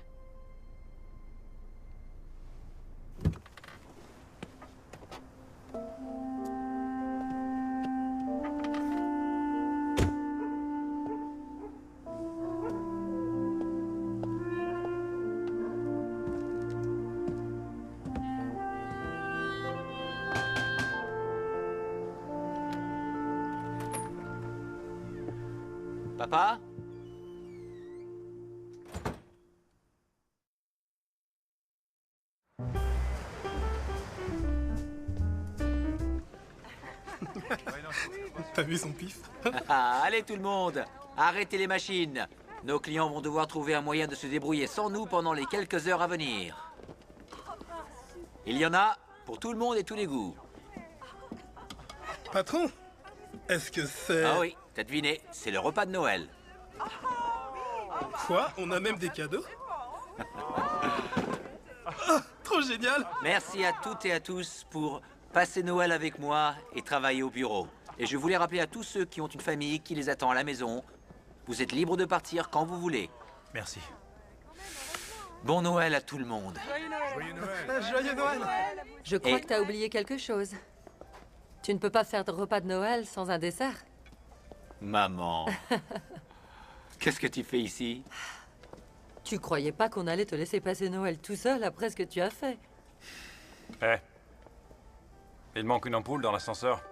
Papa? T'as vu son pif? Allez tout le monde, arrêtez les machines. Nos clients vont devoir trouver un moyen de se débrouiller sans nous pendant les quelques heures à venir. Il y en a pour tout le monde et tous les goûts. Patron, est-ce que c'est... Ah oui, t'as deviné, c'est le repas de Noël. Quoi? On a même des cadeaux? Ah, trop génial! Merci à toutes et à tous pour passer Noël avec moi et travailler au bureau. Et je voulais rappeler à tous ceux qui ont une famille qui les attend à la maison, vous êtes libres de partir quand vous voulez. Merci. Bon Noël à tout le monde. Joyeux Noël. Joyeux Noël! Je crois Et- que t'as oublié quelque chose. Tu ne peux pas faire de repas de Noël sans un dessert. Maman. Qu'est-ce que tu fais ici? Tu croyais pas qu'on allait te laisser passer Noël tout seul après ce que tu as fait? Eh. Il manque une ampoule dans l'ascenseur.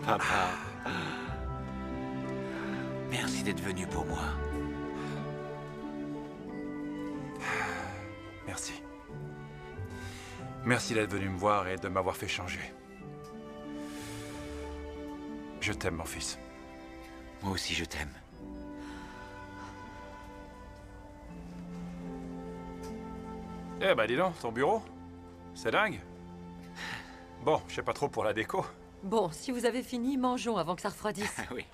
Papa. Merci d'être venu pour moi. Merci. Merci d'être venu me voir et de m'avoir fait changer. Je t'aime, mon fils. Moi aussi, je t'aime. Eh ben, dis donc, ton bureau, c'est dingue. Bon, je sais pas trop pour la déco. Bon, si vous avez fini, mangeons avant que ça refroidisse. Oui.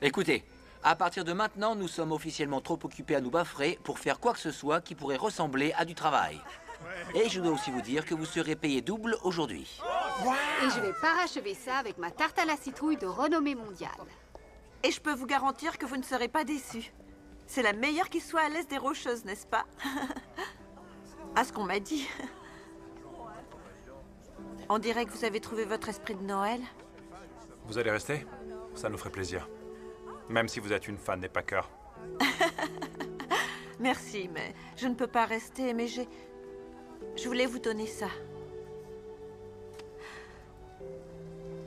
Écoutez, à partir de maintenant, nous sommes officiellement trop occupés à nous baffrer pour faire quoi que ce soit qui pourrait ressembler à du travail. Et je dois aussi vous dire que vous serez payé double aujourd'hui. Et je vais parachever ça avec ma tarte à la citrouille de renommée mondiale. Et je peux vous garantir que vous ne serez pas déçus. C'est la meilleure qui soit à l'est des Rocheuses, n'est-ce pas? À ce qu'on m'a dit. On dirait que vous avez trouvé votre esprit de Noël. Vous allez rester? Ça nous ferait plaisir. Même si vous êtes une fan des Packers. Merci, mais je ne peux pas rester, mais je voulais vous donner ça.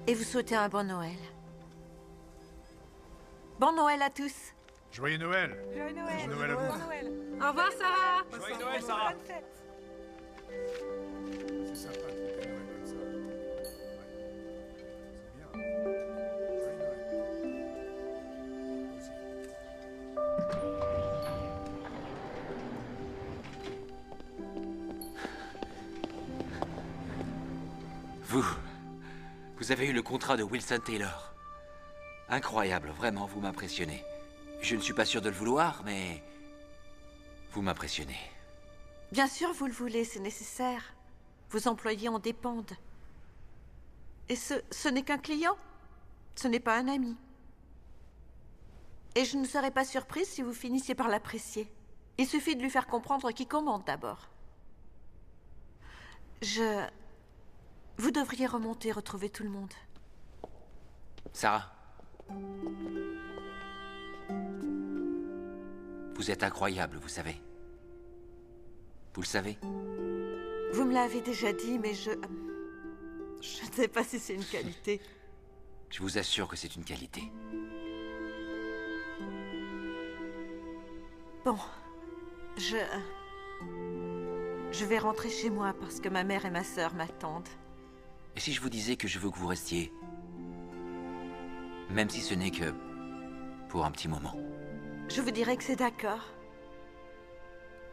Et vous souhaiter un bon Noël. Bon Noël à tous. Joyeux Noël. Joyeux Noël. Joyeux Noël à vous. Bon Noël. Au revoir, Sarah. Joyeux Noël, Sarah. Bonne fête. C'est sympa de fêter Noël comme ça. Ouais. C'est bien. Joyeux Noël. Aussi. Vous avez eu le contrat de Wilson Taylor. Incroyable, vraiment, vous m'impressionnez. Je ne suis pas sûr de le vouloir, mais... vous m'impressionnez. Bien sûr, vous le voulez, c'est nécessaire. Vos employés en dépendent. Et ce n'est qu'un client. Ce n'est pas un ami. Et je ne serais pas surprise si vous finissiez par l'apprécier. Il suffit de lui faire comprendre qui commande d'abord. Vous devriez remonter, retrouver tout le monde. Sarah. Vous êtes incroyable, vous savez. Vous le savez? Vous me l'avez déjà dit, mais je ne sais pas si c'est une qualité. Je vous assure que c'est une qualité. Bon, je vais rentrer chez moi parce que ma mère et ma sœur m'attendent. Et si je vous disais que je veux que vous restiez? Même si ce n'est que pour un petit moment. Je vous dirais que c'est d'accord.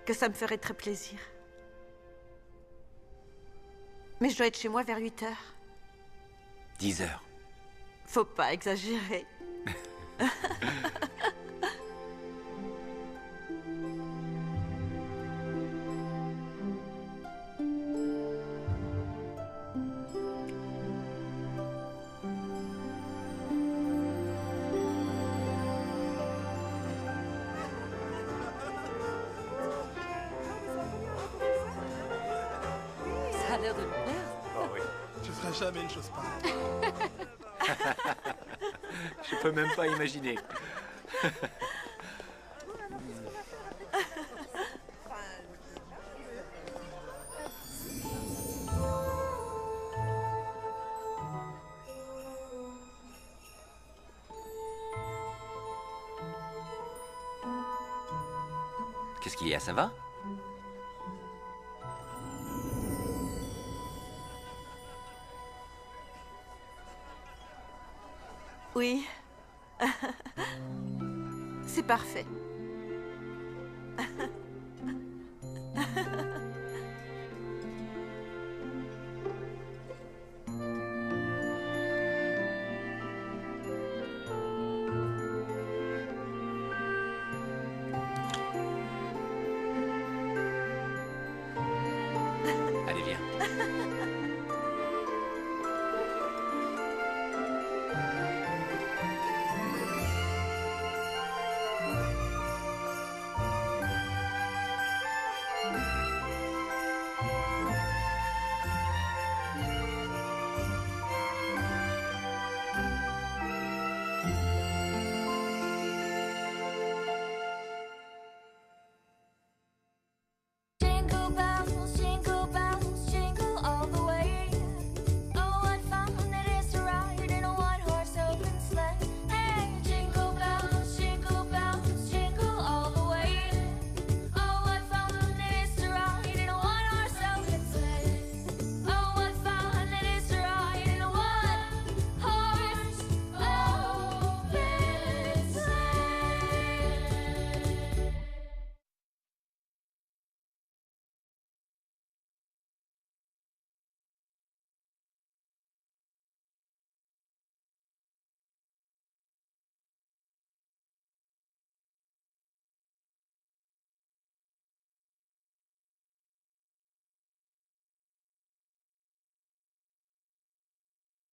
Que ça me ferait très plaisir. Mais je dois être chez moi vers 8 heures. 10 heures. Faut pas exagérer. Ça a l'air de me plaire. Oh oui. Tu feras jamais une chose pareille. Je peux même pas imaginer. Qu'est-ce qu'il y a, ça va? Oui. C'est parfait.